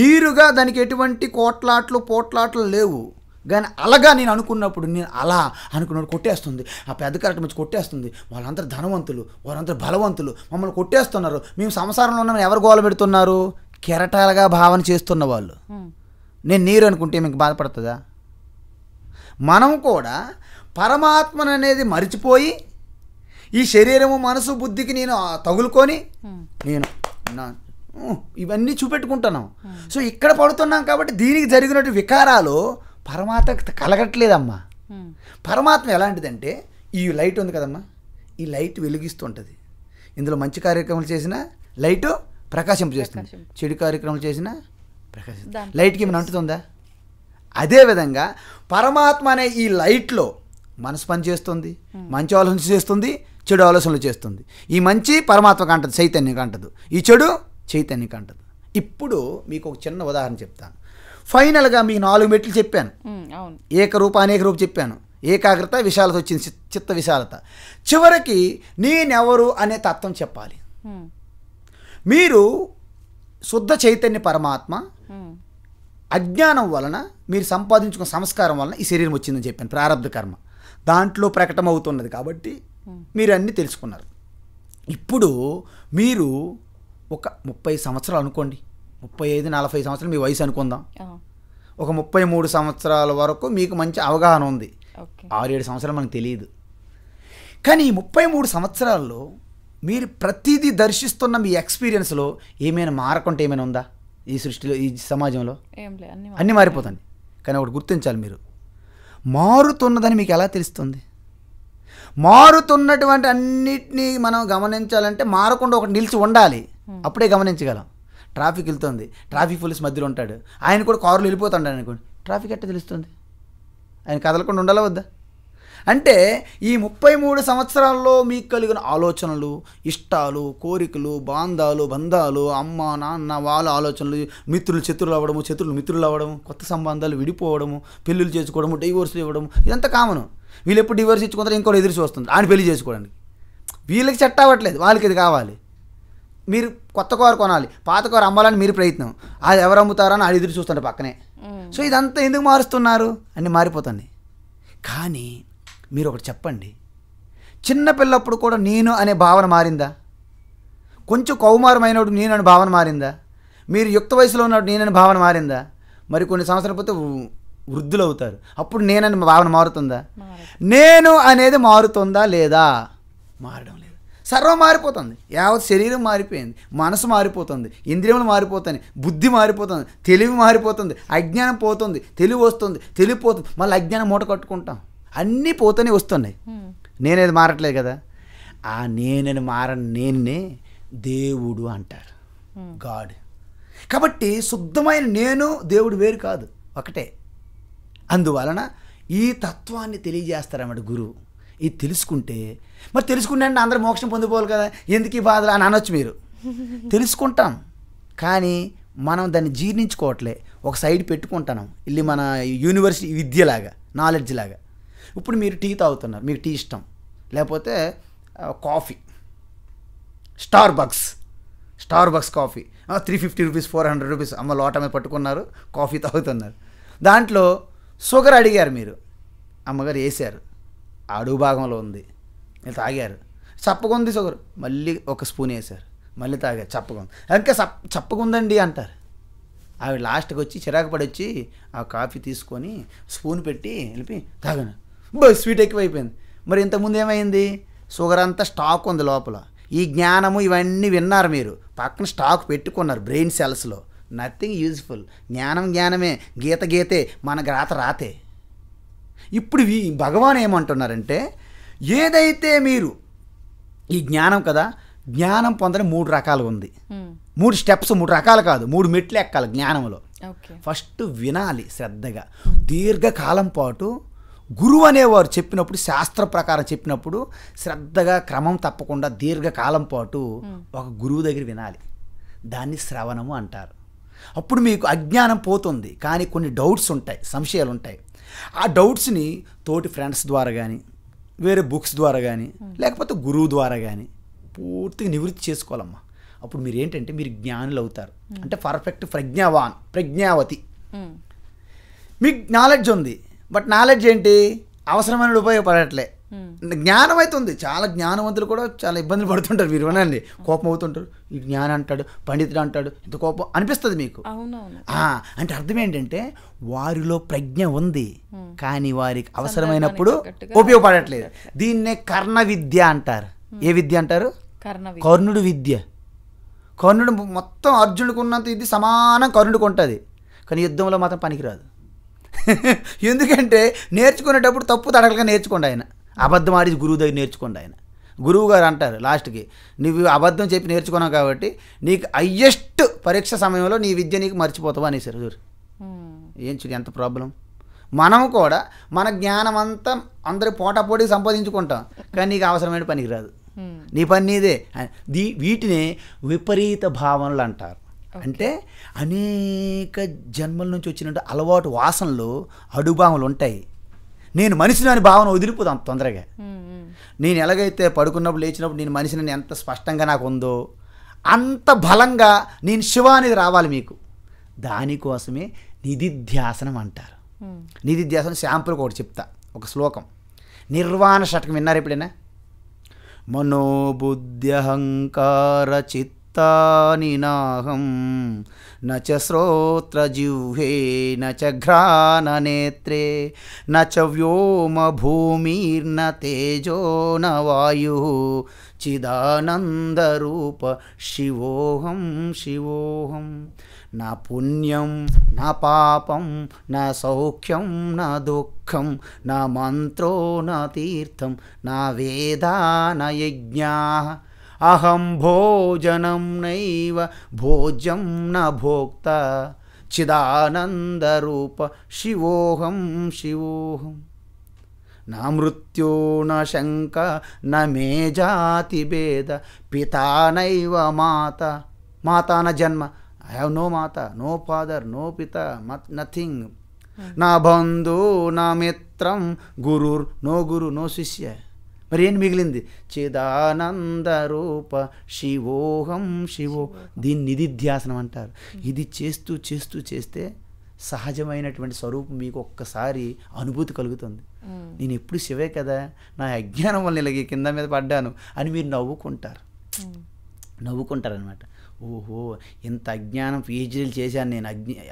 నీరుగా దానికి ఎటువంటి కోట్లాట్లు పోట్లాట్లు లేవు. కానీ అలాగా నేను అనుకున్నప్పుడు, నేను అలా అనుకున్నప్పుడు కొట్టేస్తుంది, ఆ పెద్ద కరెక్ట్ వచ్చి కొట్టేస్తుంది. వాళ్ళందరూ ధనవంతులు, వాళ్ళందరూ బలవంతులు, మమ్మల్ని కొట్టేస్తున్నారు. మేము సంసారంలో ఉన్నామని ఎవరు గోల పెడుతున్నారు? కెరటాలుగా భావన చేస్తున్న వాళ్ళు. నేను నీరు అనుకుంటే మీకు బాధపడుతుందా? మనం కూడా పరమాత్మను అనేది మరిచిపోయి ఈ శరీరము మనసు బుద్ధికి నేను తగులుకొని నేను ఇవన్నీ చూపెట్టుకుంటున్నాం. సో ఇక్కడ పడుతున్నాం కాబట్టి దీనికి జరిగినట్టు వికారాలు పరమాత్మ కలగట్లేదమ్మా. పరమాత్మ ఎలాంటిదంటే, ఈ లైట్ ఉంది కదమ్మా, ఈ లైట్ వెలిగిస్తుంటుంది. ఇందులో మంచి కార్యక్రమాలు చేసినా లైటు ప్రకాశింపజేస్తుంది, చెడు కార్యక్రమాలు చేసినా ప్రకాశిస్తుంది. లైట్కి ఏమైనా అంటుతుందా? అదేవిధంగా పరమాత్మ అనే ఈ లైట్లో మనసు పని చేస్తుంది, మంచి ఆలోచన చేస్తుంది, చెడు ఆలోచనలు చేస్తుంది. ఈ మంచి పరమాత్మకు అంటదు, చైతన్యకు అంటదు. ఈ చెడు చైతన్యకు అంటదు. ఇప్పుడు మీకు ఒక చిన్న ఉదాహరణ చెప్తాను. ఫైనల్గా మీకు 4 మెట్లు చెప్పాను. ఏకరూప అనేక రూపం చెప్పాను. ఏకాగ్రత, విశాలత వచ్చింది, చిత్త విశాలత. చివరికి నేనెవరు అనే తత్వం చెప్పాలి. మీరు శుద్ధ చైతన్య పరమాత్మ, అజ్ఞానం వలన మీరు సంపాదించుకున్న సంస్కారం వలన ఈ శరీరం వచ్చిందని చెప్పాను. ప్రారబ్ధ కర్మ దాంట్లో ప్రకటమవుతున్నది కాబట్టి మీరు అన్నీ తెలుసుకున్నారు. ఇప్పుడు మీరు ఒక 30 సంవత్సరాలు అనుకోండి, 35-40 సంవత్సరాలు మీ వయసు అనుకుందాం. ఒక 33 సంవత్సరాల వరకు మీకు మంచి అవగాహన ఉంది. 6-7 సంవత్సరాలు మనకు తెలియదు. కానీ ఈ 33 సంవత్సరాల్లో మీరు ప్రతిదీ దర్శిస్తున్న మీ ఎక్స్పీరియన్స్లో ఏమైనా మారకుంటే ఏమైనా ఉందా? ఈ సృష్టిలో, ఈ సమాజంలో ఏం లేదు, అన్నీ మారిపోతాయి. కానీ ఒకటి గుర్తించాలి, మీరు మారుతున్నదని మీకు ఎలా తెలుస్తుంది? మారుతున్నటువంటి అన్నిటినీ మనం గమనించాలంటే మారకుండా ఒకటి నిలిచి ఉండాలి, అప్పుడే గమనించగలం. ట్రాఫిక్ వెళ్తుంది, ట్రాఫిక్ పోలీస్ మధ్యలో ఉంటాడు, ఆయన కూడా కారులో వెళ్ళిపోతాడు అనుకోండి, ట్రాఫిక్ ఎట్లా తెలుస్తుంది? ఆయన కదలకుండా ఉండాలా వద్దా? అంటే ఈ 33 సంవత్సరాల్లో మీకు కలిగిన ఆలోచనలు, ఇష్టాలు, కోరికలు, బంధాలు, అమ్మ నాన్న వాళ్ళ ఆలోచనలు, మిత్రులు శత్రువులు అవ్వడము, శత్రువులు మిత్రులు అవ్వడము, కొత్త సంబంధాలు విడిపోవడము, పెళ్ళిళ్ళు చేసుకోవడము, డైవోర్స్లు ఇవ్వడము, ఇదంతా కామను. వీళ్ళు ఎప్పుడు డివోర్స్ ఇచ్చుకుంటారు, ఇంకోటి ఎదురు చూస్తుంది ఆయన పెళ్లి చేసుకోవడానికి. వీళ్ళకి సెట్ అవ్వట్లేదు, వాళ్ళకి ఇది కావాలి. మీరు కొత్త కారు కొనాలి, పాత కారు అమ్మాలని మీరు ప్రయత్నం, అది ఎవరు అమ్ముతారని అది ఎదురు చూస్తుంటారు పక్కనే. సో ఇదంతా ఎందుకు మారుస్తున్నారు? అన్నీ మారిపోతుంది. కానీ మీరు ఒకటి చెప్పండి, చిన్నపిల్లప్పుడు కూడా నేను అనే భావన మారిందా? కొంచెం కౌమారమైనప్పుడు నేను అనే భావన మారిందా? మీరు యుక్త వయసులో ఉన్నప్పుడు నేననే భావన మారిందా? మరి కొన్ని సంవత్సరాల పోతే వృద్ధులు అవుతారు, అప్పుడు నేనని భావన మారుతుందా? నేను అనేది మారుతుందా లేదా? మారడం లేదు. సర్వం మారిపోతుంది, యావత్ శరీరం మారిపోయింది, మనసు మారిపోతుంది, ఇంద్రియములు మారిపోతాయి, బుద్ధి మారిపోతుంది, తెలివి మారిపోతుంది, అజ్ఞానం పోతుంది, తెలివి వస్తుంది, తెలివి పోతుంది, మళ్ళీ అజ్ఞానం మూట కట్టుకుంటాం. అన్నీ పోతూనే వస్తున్నాయి. నేనేది మారట్లేదు కదా. ఆ నేనని నేనే దేవుడు అంటారు, గాడ్. కాబట్టి శుద్ధమైన నేను దేవుడు వేరు కాదు, ఒకటే. అందువలన ఈ తత్వాన్ని తెలియజేస్తారన్నమాట గురువు. ఇది తెలుసుకుంటే, మరి తెలుసుకుంటే అందరూ మోక్షం పొందిపోవాలి కదా, ఎందుకు ఈ బాధలు అని అనొచ్చు మీరు. తెలుసుకుంటాం, కానీ మనం దాన్ని జీర్ణించుకోవట్లే, ఒక సైడ్ పెట్టుకుంటాం. ఇల్లు మన యూనివర్సిటీ విద్యలాగా, నాలెడ్జ్ లాగా. ఇప్పుడు మీరు టీ తాగుతున్నారు, మీకు టీ ఇష్టం, లేకపోతే coffee, Starbucks coffee 350 rupees 400 rupees అమ్మ లోట మీద పట్టుకున్నారు, కాఫీ తాగుతున్నారు. దాంట్లో షుగర్ అడిగారు మీరు, అమ్మగారు వేసారు, అడుగు భాగంలో ఉంది, మీరు తాగారు, చప్పకుంది షుగర్, మళ్ళీ ఒక స్పూన్ వేసారు, మళ్ళీ తాగారు, చప్పకుంది, ఇంకా చప్పకుందండి అంటారు. ఆవిడ లాస్ట్కి వచ్చి చిరాకు పడి వచ్చి ఆ కాఫీ తీసుకొని స్పూన్ పెట్టి వెళ్ళి తాగాను, స్వీట్ ఎక్కువైపోయింది. మరి ఇంతకుముందు ఏమైంది? షుగర్ అంతా స్టాక్ ఉంది లోపల. ఈ జ్ఞానము ఇవన్నీ విన్నారు మీరు, పక్కన స్టాక్ పెట్టుకున్నారు బ్రెయిన్ సెల్స్లో. Nothing useful. జ్ఞానమే, గీతే, మన రాతే. ఇప్పుడు భగవాన్ ఏమంటున్నారంటే, ఏదైతే మీరు ఈ జ్ఞానం కదా, జ్ఞానం పొందడం 3 రకాలు ఉంది. 3 స్టెప్స్, 3 రకాలు కాదు, 3 మెట్లు ఎక్కాలి జ్ఞానంలో. ఫస్ట్ వినాలి శ్రద్ధగా, దీర్ఘకాలం పాటు గురువు అనేవారు చెప్పినప్పుడు, శాస్త్ర ప్రకారం చెప్పినప్పుడు శ్రద్ధగా క్రమం తప్పకుండా దీర్ఘకాలం పాటు ఒక గురువు దగ్గర వినాలి. దాన్ని శ్రవణము అంటారు. అప్పుడు మీకు అజ్ఞానం పోతుంది, కానీ కొన్ని డౌట్స్ ఉంటాయి, సంశయాలు ఉంటాయి. ఆ డౌట్స్ని తోటి ఫ్రెండ్స్ ద్వారా కానీ, వేరే బుక్స్ ద్వారా కానీ, లేకపోతే గురువు ద్వారా కానీ పూర్తిగా నివృత్తి చేసుకోవాలమ్మా. అప్పుడు మీరు ఏంటంటే మీరు జ్ఞానులు అవుతారు. అంటే పర్ఫెక్ట్ ప్రజ్ఞావతి. మీకు నాలెడ్జ్ ఉంది, బట్ నాలెడ్జ్ ఏంటి? అవసరమైన ఉపయోగపడట్లే. జ్ఞానం అయితే ఉంది, చాలా జ్ఞానవంతులు కూడా చాలా ఇబ్బందులు పడుతుంటారు. మీరు వినండి, కోపం అవుతుంటారు, ఈ జ్ఞానం అంటాడు, పండితుడు అంటాడు, ఇంత కోపం అనిపిస్తుంది మీకు. అంటే అర్థం ఏంటంటే వారిలో ప్రజ్ఞ ఉంది, కానీ వారికి అవసరమైనప్పుడు ఉపయోగపడట్లేదు. దీన్నే కర్ణ విద్య అంటారు. ఏ విద్య అంటారు? కర్ణుడు విద్య. కర్ణుడు మొత్తం అర్జునుడికి ఉన్నంత ఇది సమానం కర్ణుడికి ఉంటుంది, కానీ యుద్ధంలో మాత్రం పనికిరాదు. ఎందుకంటే నేర్చుకునేటప్పుడు తప్పు తడకలుగా నేర్చుకోండి. ఆయన అబద్ధం ఆడి గురువు దగ్గర నేర్చుకోండి. ఆయన గురువు గారు అంటారు లాస్ట్కి, నువ్వు అబద్ధం చెప్పి నేర్చుకున్నావు కాబట్టి నీకు హయ్యెస్ట్ పరీక్ష సమయంలో నీ విద్య నీకు మర్చిపోతావు అనేసారు. చూడు ఏం చూడు ఎంత ప్రాబ్లం. మనం కూడా మన జ్ఞానం అంతా అందరి పోటాపోటీ సంపాదించుకుంటాం, కానీ నీకు అవసరమైన పనికి రాదు, నీ పని నీదే. వీటినే విపరీత భావనలు అంటారు. అంటే అనేక జన్మల నుంచి వచ్చినట్టు అలవాటు వాసనలు, అడుగుభావనలు ఉంటాయి. నేను మనిషిని అని భావన వదిలిపోతాం తొందరగా. నేను ఎలాగైతే పడుకున్నప్పుడు లేచినప్పుడు నేను మనిషిని ఎంత స్పష్టంగా నాకు ఉందో అంత బలంగా నేను శివ అనేది రావాలి మీకు. దానికోసమే నిధిధ్యాసనం అంటారు. నిధిధ్యాసనం శాంపుల్కి ఒకటి చెప్తా, ఒక శ్లోకం. నిర్వాణ షట్కం విన్నారు ఎప్పుడైనా? మనోబుద్ధ్యహంకార చిత్తాని నాహం నచ శ్రోత్రజిహ్వే నచ ఘ్రాణనేత్రే నచ వ్యోమ భూమిర్న తేజో న వాయు చిదానందరూప శివోహం శివోహం. నా పుణ్యం నా పాపం నా సౌఖ్యం నా దుఃఖం నా మంత్రో నా తీర్థం నా వేదా నా యజ్ఞా అహం భోజనం నైవ భోజ్యం నా భోక్త చిదానందరూప శివోహం శివోహం నా మృత్యో నా శంక నా మే జాతి భేద పితా నైవ మాత మాతా నా జన్మ I have no Mata no father no పిత నథింగ్ నా బంధు నా మిత్రం గురుర్ నో గురు నో శిష్య మరి ఏం మిగిలింది చిదానంద రూప శివోహం శివో దీన్ని నిధిధ్యాసనం అంటారు. ఇది చేస్తూ చేస్తూ చేస్తే సహజమైనటువంటి స్వరూపం మీకు ఒక్కసారి అనుభూతి కలుగుతుంది. నేను ఎప్పుడు శివే కదా, నా అజ్ఞానం వల్ల ఇలాగే కింద మీద పడ్డాను అని మీరు నవ్వుకుంటారనమాట. ఓహో ఇంత అజ్ఞానం పిహెచ్డీలు చేశాను నేను,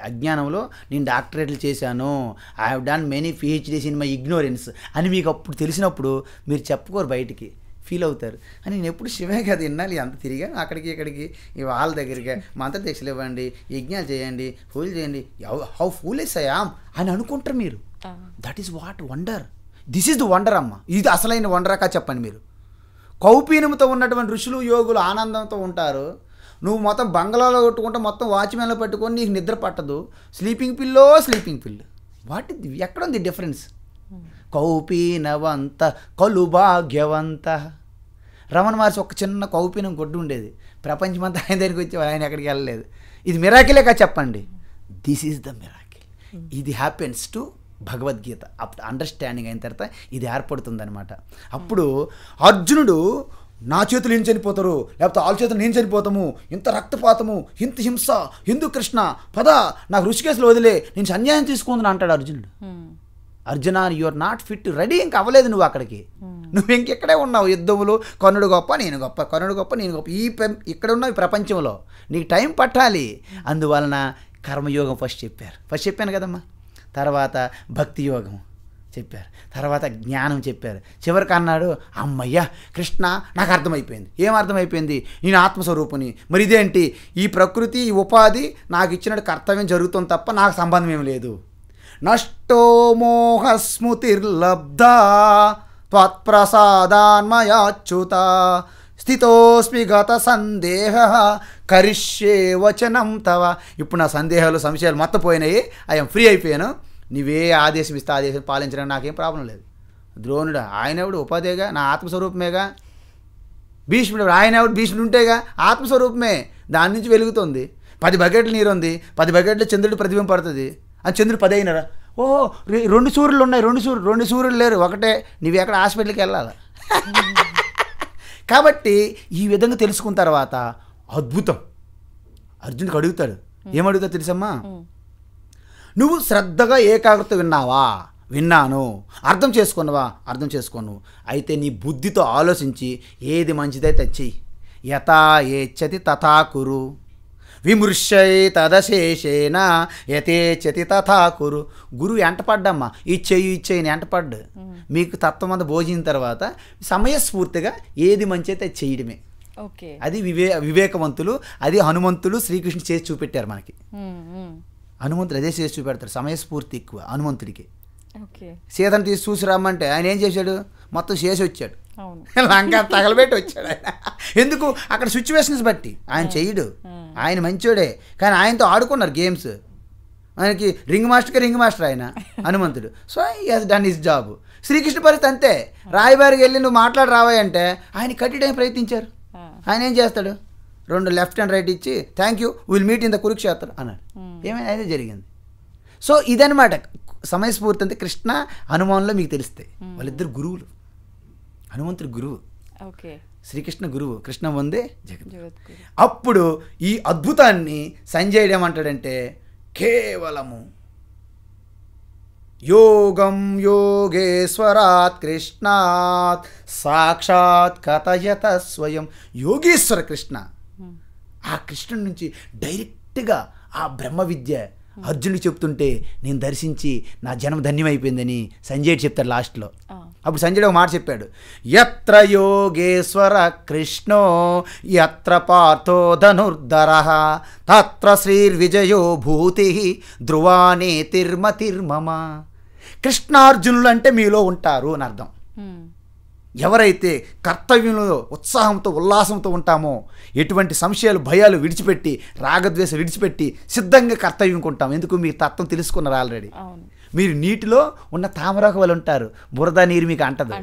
అజ్ఞానంలో నేను డాక్టరేట్లు చేశాను, I have done many PhDs in my ignorance అని మీకు అప్పుడు తెలిసినప్పుడు మీరు చెప్పుకోరు, బయటికి ఫీల్ అవుతారు. అని నేను ఎప్పుడు శివే కదా ఇన్నాళ్ళు అంత తిరిగా అక్కడికి ఇక్కడికి ఈ వాళ్ళ దగ్గరికి మంత్రదీక్షలు ఇవ్వండి, యజ్ఞాలు చేయండి, పూజలు చేయండి, హౌ ఫూలిష్ ఐ యామ్ అని అనుకుంటారు మీరు. That is what wonder, this is the wonder అమ్మ. ఇది అసలైన వండరాక చెప్పండి మీరు. కౌపీనంతో ఉన్నటువంటి ఋషులు యోగులు ఆనందంతో ఉంటారు. నువ్వు మొత్తం బంగ్లాలో కొట్టుకుంటే మొత్తం వాచ్మెన్లో పెట్టుకొని నీకు నిద్ర పట్టదు. స్లీపింగ్ పిల్లో వాట్ ఎక్కడుంది డిఫరెన్స్? కౌపీనవంత కలు భాగ్యవంత. రమణ మహర్షి ఒక చిన్న కౌపీనం కొట్టు ఉండేది, ప్రపంచమంతా ఆయన దగ్గరికి వచ్చి ఆయన ఎక్కడికి వెళ్ళలేదు. ఇది మిరాకిలే కదా చెప్పండి. This is the miracle. ఇది హ్యాపెన్స్ టు భగవద్గీత. అప్పుడు అండర్స్టాండింగ్ అయిన తర్వాత ఇది ఏర్పడుతుందనమాట. అప్పుడు అర్జునుడు నా చేతులు ఏం చనిపోతారు, లేకపోతే వాళ్ళ చేతులు నేను చనిపోతాము, ఇంత రక్తపాతము, ఇంత హింస, హిందూ కృష్ణ పద నాకు ఋషికేశ్లో వదిలే, నేను సన్యాసం తీసుకుందని అంటాడు అర్జునుడు. Arjuna you are not fit, ready ఇంక అవ్వలేదు నువ్వు అక్కడికి, నువ్వు ఇంకెక్కడే ఉన్నావు. యుద్ధములు కర్ణుడు గొప్ప నేను గొప్ప, కర్ణుడు గొప్ప నేను గొప్ప, ఇక్కడ ఉన్నావు ఈ ప్రపంచంలో, నీకు టైం పట్టాలి. అందువలన కర్మయోగం ఫస్ట్ చెప్పాను కదమ్మా. తర్వాత భక్తి యోగం చెప్పారు, తర్వాత జ్ఞానం చెప్పారు. చివరికి అన్నాడు అమ్మయ్యా కృష్ణ నాకు అర్థమైపోయింది. ఏం అర్థమైపోయింది? నేను ఆత్మస్వరూపుని. మరి ఇదేంటి ఈ ప్రకృతి ఈ ఉపాధి నాకు ఇచ్చినట్టు కర్తవ్యం జరుగుతుంది తప్ప నాకు సంబంధం ఏం లేదు. నష్టో మోహస్మృతిర్లబ్ధా త్వత్ప్రసాదాన్మయాచ్యుత స్థితోస్మి గత సందేహ కరిష్యే వచనం తవ. ఇప్పుడు నా సందేహాలు సంశయాలు మొత్తం పోయినాయి, ఐఎమ్ ఫ్రీ అయిపోయాను. నీవే ఆదేశం ఇస్తే ఆదేశం పాలించడానికి నాకేం ప్రాబ్లం లేదు. ద్రోణుడు ఆయనెవడు ఉపాధేగా, నా ఆత్మస్వరూపమేగా. భీష్ముడు ఆయనెవడు, భీష్ముడు ఉంటేగా ఆత్మస్వరూపమే, దాని నుంచి వెలుగుతుంది. 10 బకెట్లు నీరు ఉంది, 10 బకెట్లు చంద్రుడు ప్రతిబింబం పడుతుంది. అది చంద్రుడు 10 అయినారా? ఓ 2 సూర్యులు ఉన్నాయి, 2 సూర్యులు లేరు, ఒకటే. నువ్వు ఎక్కడ హాస్పిటల్కి వెళ్ళాలి. కాబట్టి ఈ విధంగా తెలుసుకున్న తర్వాత అద్భుతం. అర్జునుడికి అడుగుతాడు, ఏమడుగుతాడు తెలుసమ్మా? నువ్వు శ్రద్ధగా ఏకాగ్రత విన్నావా? విన్నాను. అర్థం చేసుకున్నావా? అర్థం చేసుకోను. అయితే నీ బుద్ధితో ఆలోచించి ఏది మంచిదైతే చెయ్యి. యథా ఏచ్చతి తథా కురు విమృశ్యై తదశేషేన యథేచ్చతి తథా కురు. గురువు ఎంటపడ్డమ్మా, ఇచ్చేయి ఎంటపడ్డు. మీకు తత్వమంతా భోజించిన తర్వాత సమయస్ఫూర్తిగా ఏది మంచి అయితే చేయడమే. అది వివేకవంతులు, అది హనుమంతుడు శ్రీకృష్ణుడు చేసి చూపెట్టారు మనకి. హనుమంతుడు అదే చేసి చూపెడతాడు, సమయస్ఫూర్తి ఎక్కువ హనుమంతుడికి. సీతను తీసి చూసి రమ్మంటే ఆయన ఏం చేశాడు? మొత్తం చేసి వచ్చాడు, లంక తగలబెట్టి వచ్చాడు ఆయన. ఎందుకు? అక్కడ సిచ్యువేషన్స్ బట్టి ఆయన చెయ్యడు. ఆయన మంచోడే, కానీ ఆయనతో ఆడుకున్నారు గేమ్స్. ఆయనకి రింగ్ మాస్టర్ ఆయన హనుమంతుడు. So he has done his job. Srikrishna పరిస్థితి అంతే. రాయబారికి వెళ్ళి నువ్వు మాట్లాడి రావాయంటే ఆయన కట్టడానికి ప్రయత్నించారు. ఆయన ఏం చేస్తాడు? 2 లెఫ్ట్ అండ్ రైట్ ఇచ్చి thank you will meet in the Kurukshetra అన్నాడు. ఏమైనా అయితే జరిగింది. సో ఇదనమాట సమయస్ఫూర్తి. అంటే కృష్ణ హనుమాన్లో మీకు తెలుస్తాయి. వాళ్ళిద్దరు గురువులు. హనుమంతుడు గురువు, శ్రీకృష్ణ గురువు, కృష్ణ వందే జగద్గురు. అప్పుడు ఈ అద్భుతాన్ని సంజయుడు ఏమంటాడంటే, కేవలము యోగం యోగేశ్వరాత్ కృష్ణాత్ సాక్షాత్ కథయత స్వయం. యోగేశ్వర కృష్ణ, ఆ కృష్ణుడి నుంచి డైరెక్ట్గా ఆ బ్రహ్మ విద్య అర్జునుడికి చెప్తుంటే నేను దర్శించి నా జన్మ ధన్యమైపోయిందని సంజయుడు చెప్తాడు లాస్ట్లో. అప్పుడు సంజయుడు ఒక మాట చెప్పాడు, యత్ర యోగేశ్వర కృష్ణో యత్ర పార్థో ధనుర్ధరః తత్ర శ్రీర్విజయో భూతి ధ్రువానే తిర్మతిర్మమ. కృష్ణార్జునులు అంటే మీలో ఉంటారు అని అర్థం. ఎవరైతే కర్తవ్యంలో ఉత్సాహంతో ఉల్లాసంతో ఉంటామో, ఎటువంటి సంశయాలు భయాలు విడిచిపెట్టి రాగద్వేషాలు విడిచిపెట్టి సిద్ధంగా కర్తవ్యంకి ఉంటాం. ఎందుకు? మీరు తత్వం తెలుసుకున్నారు ఆల్రెడీ. మీరు నీటిలో ఉన్న తామరాకు వాళ్ళు ఉంటారు, బురద నీరు మీకు అంటదు.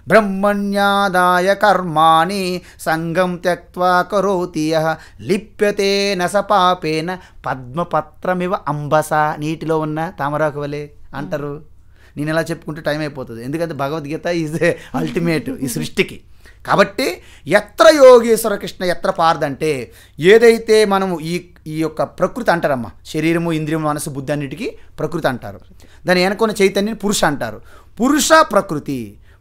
బ్రహ్మణ్యాదాయ కర్మాణి సంగం త్యక్త్వా కరోతి యః లిప్యతే నస పాపేన పద్మపత్రమివ అంబస. నీటిలో ఉన్న తామరాకు వలె అంటారు. నేను ఇలా చెప్పుకుంటే టైం అయిపోతుంది, ఎందుకంటే భగవద్గీత ఈజ్ అల్టిమేట్ ఈ సృష్టికి. కాబట్టి ఎత్ర యోగేశ్వర కృష్ణ ఎత్ర పార్థ అంటే ఏదైతే మనము ఈ యొక్క ప్రకృతి అంటారమ్మా, శరీరము ఇంద్రియము మనసు బుద్ధి అన్నిటికీ ప్రకృతి అంటారు. దాని వెనకున్న చైతన్యం పురుష అంటారు. పురుష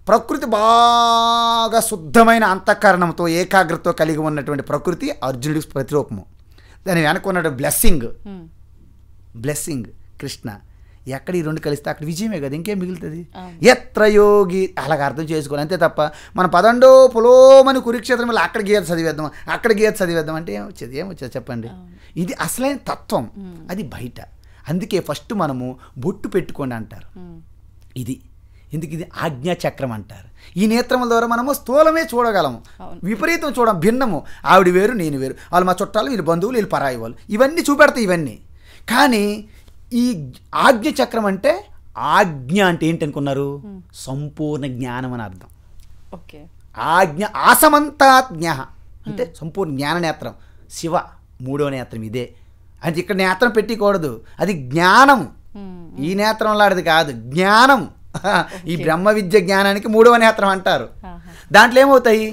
ప్రకృతి బాగా శుద్ధమైన అంతఃకరణంతో ఏకాగ్రతతో కలిగి ఉన్నటువంటి ప్రకృతి అర్జునుడికి ప్రతిరూపము. దాని వెనకున్న బ్లెస్సింగ్ కృష్ణ. ఎక్కడ ఈ రెండు కలిస్తే అక్కడ విజయమే కదా, ఇంకేం మిగులుతుంది? ఎత్ర యోగి అలాగ అర్థం చేసుకోవాలి అంతే తప్ప మన పదండో పులోమని కురుక్షేత్రం వల్ల అక్కడ గీత చదివేద్దాం అంటే ఏమొచ్చేది చెప్పండి? ఇది అసలైన తత్వం, అది బయట. అందుకే ఫస్ట్ మనము బొట్టు పెట్టుకోండి అంటారు. ఇది ఆజ్ఞా చక్రం అంటారు. ఈ నేత్రముల ద్వారా మనము స్థూలమే చూడగలము, విపరీతం చూడం, భిన్నము. ఆవిడ వేరు నేను వేరు, వాళ్ళు మా చుట్టాలు, వీళ్ళు బంధువులు, వీళ్ళు పరాయి వాళ్ళు, ఇవన్నీ చూపెడతాయి ఇవన్నీ. కానీ ఈ ఆజ్ఞ చక్రం అంటే, ఆజ్ఞ అంటే ఏంటనుకున్నారు? సంపూర్ణ జ్ఞానం అని అర్థం. ఆజ్ఞ ఆసమంతాజ్ఞ అంటే సంపూర్ణ జ్ఞాన నేత్రం. శివ 3వ నేత్రం ఇదే. అది ఇక్కడ నేత్రం పెట్టకూడదు, అది జ్ఞానం. ఈ నేత్రం లాంటిది కాదు, జ్ఞానం. ఈ బ్రహ్మ విద్య జ్ఞానానికి 3వ నేత్రం అంటారు. దాంట్లో ఏమవుతాయి?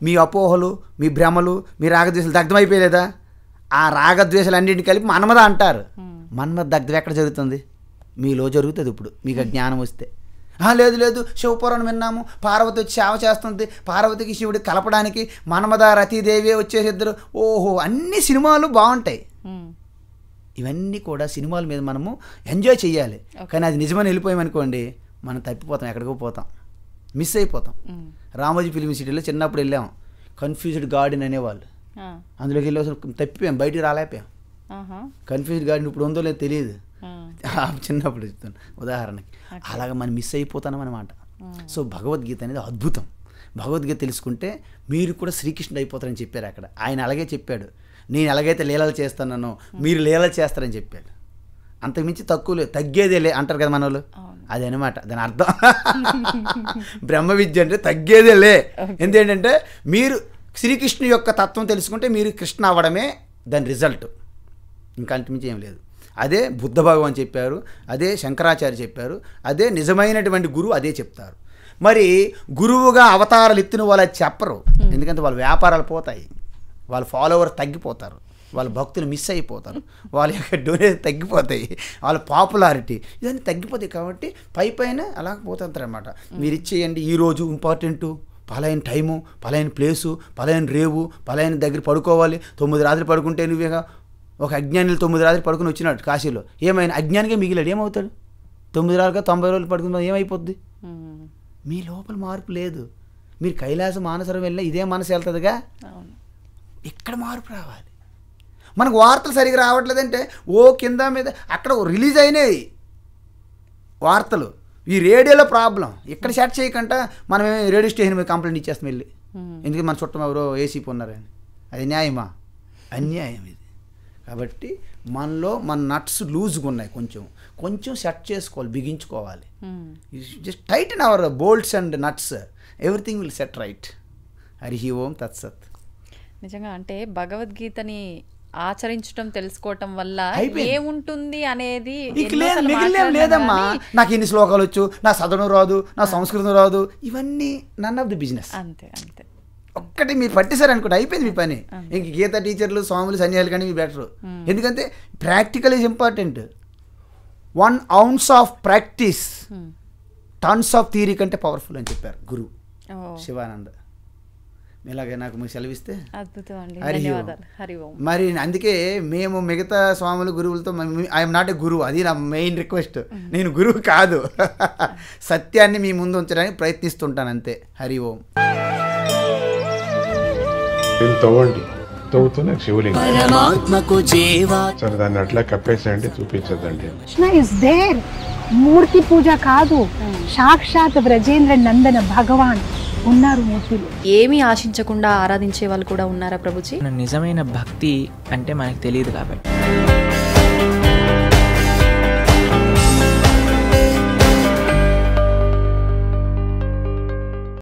మీ అపోహలు, మీ భ్రమలు, మీ రాగద్వేషాలు దగ్ధమైపోయలేదా? ఆ రాగద్వేషాలు అన్నింటిని కలిపి మన్మద అంటారు. మన్మద దగ్ధం ఎక్కడ జరుగుతుంది? మీలో జరుగుతుంది. ఇప్పుడు మీకు జ్ఞానం వస్తే, లేదు శివపురాణం విన్నాము, పార్వతి వచ్చి సేవ చేస్తుంది, పార్వతికి శివుడికి కలపడానికి మన్మద రతీదేవి వచ్చేసిద్దరు. ఓహో, అన్ని సినిమాలు బాగుంటాయి. ఇవన్నీ కూడా సినిమాల మీద మనము ఎంజాయ్ చేయాలి. కానీ అది నిజమని వెళ్ళిపోయామనుకోండి, మనం తప్పిపోతాం, ఎక్కడికో పోతాం, మిస్ అయిపోతాం. రామోజీ ఫిల్మ్ సిటీలో చిన్నప్పుడు వెళ్ళాము, కన్ఫ్యూజ్డ్ గార్డెన్ అనేవాళ్ళు. అందులోకి వెళ్ళి తప్పిపోయాం, బయటికి రాలేకపోయాం. కన్ఫ్యూజ్డ్ గార్డెన్ ఇప్పుడు ఉందో లేదో తెలియదు, చిన్నప్పుడు చెప్తాను ఉదాహరణకి. అలాగ మనం మిస్ అయిపోతాం అన్నమాట. సో భగవద్గీత అనేది అద్భుతం. భగవద్గీత తెలుసుకుంటే మీరు కూడా శ్రీకృష్ణుడు అయిపోతారని చెప్పారు అక్కడ. ఆయన అలాగే చెప్పాడు, నేను ఎలాగైతే లీలలు చేస్తున్నానో మీరు లీలలు చేస్తారని చెప్పాడు. అంతకుమించి తక్కువ తగ్గేదే లే అంటారు కదా మన వాళ్ళు, అది అనమాట దాని అర్థం. బ్రహ్మ విద్య అంటే తగ్గేదే లే. ఎందుకంటే మీరు శ్రీకృష్ణుని యొక్క తత్వం తెలుసుకుంటే మీరు కృష్ణ అవ్వడమే దాని రిజల్ట్, ఇంకా అంతమించి ఏం లేదు. అదే బుద్ధ భగవాన్ చెప్పారు, అదే శంకరాచార్య చెప్పారు, అదే నిజమైనటువంటి గురువు అదే చెప్తారు. మరి గురువుగా అవతారాలు ఎత్తిన వాళ్ళు చెప్పరు, ఎందుకంటే వాళ్ళ వ్యాపారాలు పోతాయి, వాళ్ళ ఫాలోవర్స్ తగ్గిపోతారు, వాళ్ళ భక్తులు మిస్ అయిపోతారు, వాళ్ళ యొక్క డొనేషన్ తగ్గిపోతాయి, వాళ్ళ పాపులారిటీ ఇవన్నీ తగ్గిపోతాయి. కాబట్టి పైన అలా పోతుంటారు అన్నమాట. మీరు ఇచ్చేయండి, ఈరోజు ఇంపార్టెంటు, పలాయన టైము, పలాయన ప్లేసు, పలాయన రేవు, పలాయన దగ్గర పడుకోవాలి, 9 రాత్రులు పడుకుంటే నువ్వేగా. ఒక అజ్ఞానిలు 9 రాత్రులు పడుకుని వచ్చినాడు కాశీలో, ఏమైనా అజ్ఞానిగా మిగిలాడు, ఏమవుతాడు? 9 రాత్రులుగా 90 రోజులు పడుకున్నా ఏమైపోద్ది? మీ లోపల మార్పు లేదు. మీరు కైలాసం మానసరం వెళ్ళినా ఇదే మనసు వెళ్తుందిగా. ఇక్కడ మార్పు రావాలి. మనకు వార్తలు సరిగ్గా రావట్లేదంటే కింద మీద అక్కడ రిలీజ్ అయినాయి వార్తలు, ఈ రేడియోలో ప్రాబ్లం. ఇక్కడ సెట్ చేయకుండా మనం రేడియో స్టేషన్ మీద కంప్లైంట్ ఇచ్చేస్తాం వెళ్ళి, ఎందుకంటే మన చుట్టం ఎవరో ఏసీపీ ఉన్నారని. అది న్యాయమా? అన్యాయం ఇది. కాబట్టి మనలో మన నట్స్ లూజ్గా ఉన్నాయి, కొంచెం సెట్ చేసుకోవాలి, బిగించుకోవాలి. Just tighten our bolts and nuts, everything will set right. Hari Om తత్సత్. నిజంగా అంటే భగవద్గీతని ఆచరించడం తెలుసుకోవటం వల్ల ఏముంటుంది అనేది లేదమ్మా. నాకు ఎన్ని శ్లోకాలు వచ్చు, నా చదవడం రాదు, నా సంస్కృతం రాదు, ఇవన్నీ నన్ ఆఫ్ ది బిజినెస్. అంతే అంతే. ఒక్కటి మీరు పట్టేశారు అనుకోండి, అయిపోయింది మీ పని. ఇంక గీత టీచర్లు, స్వాములు, సన్యాసులు కానీ మీ బెటరు. ఎందుకంటే practical is important. 1 ounce of practice tons of theory కంటే పవర్ఫుల్ అని చెప్పారు గురువు శివానంద. ఇలాగే నాకు మీరు సెలవిస్తే అద్భుతం అండి, హరి ఓం. ధన్యవాదాలు. హరి ఓం. మరి అందుకే మేము మిగతా స్వాములు గురువులతో ఐఎమ్ నాట్ ఏ గురువు, అది నా మెయిన్ రిక్వెస్ట్. నేను గురువు కాదు, సత్యాన్ని మీ ముందు ఉంచడానికి ప్రయత్నిస్తుంటాను అంతే. హరి ఓం. తవ్వండి, తవ్వుతూనే శివలింగం. సరే దాన్ని అట్లా కప్పేసేయండి, చూపించదండి. Krishna is there. మూర్తి పూజ కాదు, సాక్షాత్ బ్రజేంద్ర నందన భగవాన్ ఉన్నారు మూర్తిలో. ఏమీ ఆశించకుండా ఆరాధించే వాళ్ళు కూడా ఉన్నారా ప్రభుజీ? నిజమైన భక్తి అంటే మనకు తెలియదు కాబట్టి